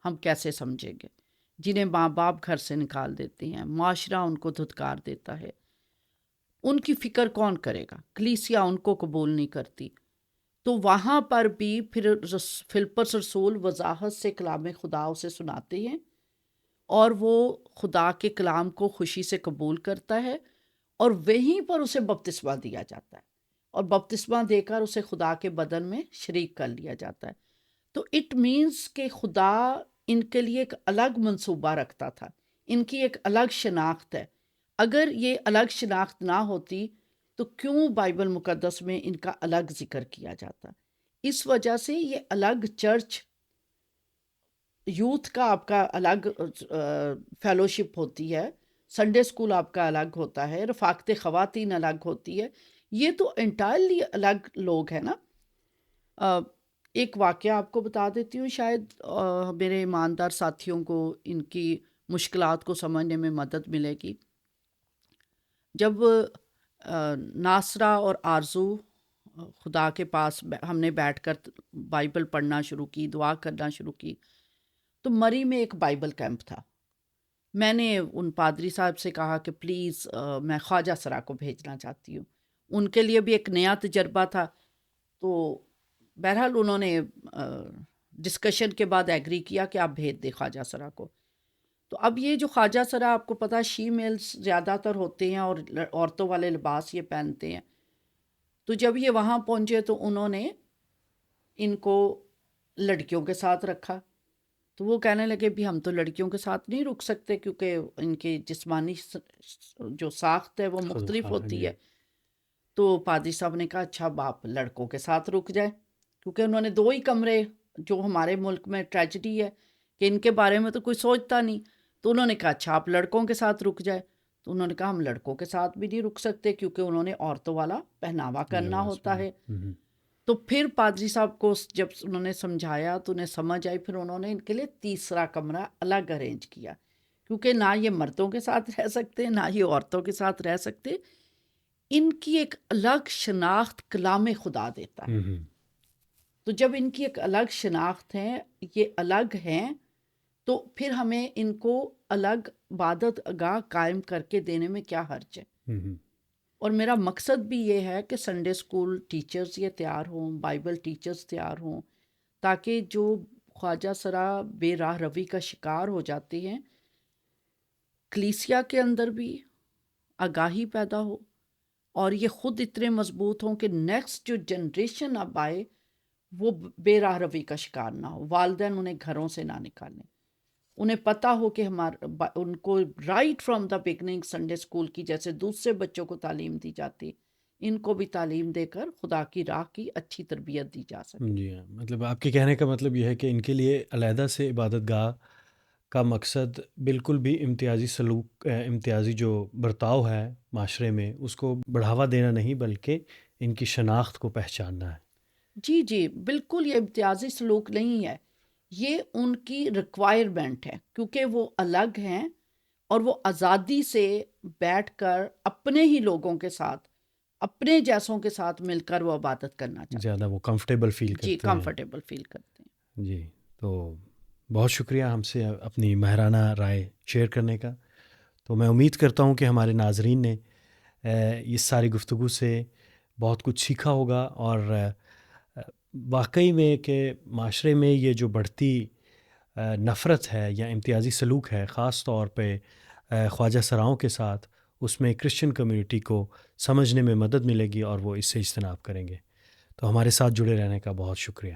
ہم کیسے سمجھیں گے۔ جنہیں ماں باپ گھر سے نکال دیتے ہیں، معاشرہ ان کو دھتکار دیتا ہے، ان کی فکر کون کرے گا؟ کلیسیا ان کو قبول نہیں کرتی، تو وہاں پر بھی پھر فلپس رسول وضاحت سے کلام خدا اسے سناتے ہیں، اور وہ خدا کے کلام کو خوشی سے قبول کرتا ہے، اور وہیں پر اسے بپتسمہ دیا جاتا ہے، اور بپتسمہ دے کر اسے خدا کے بدن میں شریک کر لیا جاتا ہے۔ تو اٹ مینس کہ خدا ان کے لیے ایک الگ منصوبہ رکھتا تھا، ان کی ایک الگ شناخت ہے. اگر یہ الگ شناخت نہ ہوتی تو کیوں بائبل مقدس میں ان کا الگ ذکر کیا جاتا؟ اس وجہ سے یہ الگ چرچ یوتھ کا آپ کا الگ فیلوشپ ہوتی ہے، سنڈے اسکول آپ کا الگ ہوتا ہے، رفاقت خواتین الگ ہوتی ہے. یہ تو انٹائرلی الگ لوگ ہیں نا. ایک واقعہ آپ کو بتا دیتی ہوں، شاید میرے ایماندار ساتھیوں کو ان کی مشکلات کو سمجھنے میں مدد ملے گی. جب ناصرہ اور آرزو خدا کے پاس ہم نے بیٹھ کر بائبل پڑھنا شروع کی، دعا کرنا شروع کی، تو مری میں ایک بائبل کیمپ تھا. میں نے ان پادری صاحب سے کہا کہ پلیز میں خواجہ سرا کو بھیجنا چاہتی ہوں. ان کے لیے بھی ایک نیا تجربہ تھا. تو بہرحال انہوں نے ڈسکشن کے بعد ایگری کیا کہ آپ بھیج دیں خواجہ سرا کو. تو اب یہ جو خواجہ سرا آپ کو پتہ شی میلز زیادہ تر ہوتے ہیں اور عورتوں والے لباس یہ پہنتے ہیں. تو جب یہ وہاں پہنچے تو انہوں نے ان کو لڑکیوں کے ساتھ رکھا. تو وہ کہنے لگے بھی ہم تو لڑکیوں کے ساتھ نہیں رک سکتے کیونکہ ان کی جسمانی جو ساخت ہے وہ مختلف ہوتی ہے. تو پادری صاحب نے کہا اچھا باپ لڑکوں کے ساتھ رک جائے، کیونکہ انہوں نے 2 ہی کمرے، جو ہمارے ملک میں ٹریجڈی ہے کہ ان کے بارے میں تو کوئی سوچتا نہیں. تو انہوں نے کہا اچھا آپ لڑکوں کے ساتھ رک جائے. تو انہوں نے کہا ہم لڑکوں کے ساتھ بھی نہیں رک سکتے کیونکہ انہوں نے عورتوں والا پہناوا کرنا ہوتا ہے. تو پھر پادری صاحب کو جب انہوں نے سمجھایا تو انہیں سمجھ آئی. پھر انہوں نے ان کے لیے 3 کمرہ الگ ارینج کیا، کیونکہ نہ یہ مردوں کے ساتھ رہ سکتے نہ یہ عورتوں کے ساتھ رہ سکتے. ان کی ایک الگ شناخت کلام خدا دیتا ہے. تو جب ان کی ایک الگ شناخت ہے، یہ الگ ہیں، تو پھر ہمیں ان کو الگ عبادت گاہ قائم کر کے دینے میں کیا حرج ہے. اور میرا مقصد بھی یہ ہے کہ سنڈے اسکول ٹیچرز یہ تیار ہوں، بائبل ٹیچرز تیار ہوں، تاکہ جو خواجہ سرا بے راہ روی کا شکار ہو جاتے ہیں، کلیسیا کے اندر بھی آگاہی پیدا ہو اور یہ خود اتنے مضبوط ہوں کہ نیکسٹ جو جنریشن اب آئے وہ بے راہ روی کا شکار نہ ہو. والدین انہیں گھروں سے نہ نکالیں. انہیں پتہ ہو کہ ان کو right from the beginning Sunday school کی جیسے دوسرے بچوں کو تعلیم دی جاتی، ان کو بھی تعلیم دے کر خدا کی راہ کی اچھی تربیت دی جا سکے. جی ہاں، مطلب آپ کے کہنے کا مطلب یہ ہے کہ ان کے لیے علیحدہ سے عبادت گاہ کا مقصد بالکل بھی امتیازی سلوک، امتیازی جو برتاؤ ہے معاشرے میں اس کو بڑھاوا دینا نہیں، بلکہ ان کی شناخت کو پہچاننا ہے. جی جی بالکل، یہ امتیازی سلوک نہیں ہے، یہ ان کی ریکوائرمنٹ ہے، کیونکہ وہ الگ ہیں اور وہ آزادی سے بیٹھ کر اپنے ہی لوگوں کے ساتھ، اپنے جیسوں کے ساتھ مل کر وہ عبادت کرنا چاہتے ہیں. زیادہ وہ کمفرٹیبل فیل کرتے جی ہیں. کمفرٹیبل فیل کرتے ہیں. جی، تو بہت شکریہ ہم سے اپنی ماہرانہ رائے شیئر کرنے کا. تو میں امید کرتا ہوں کہ ہمارے ناظرین نے اس ساری گفتگو سے بہت کچھ سیکھا ہوگا، اور واقعی میں کہ معاشرے میں یہ جو بڑھتی نفرت ہے یا امتیازی سلوک ہے، خاص طور پہ خواجہ سراؤں کے ساتھ، اس میں کرسچن کمیونٹی کو سمجھنے میں مدد ملے گی اور وہ اس سے اجتناب کریں گے. تو ہمارے ساتھ جڑے رہنے کا بہت شکریہ.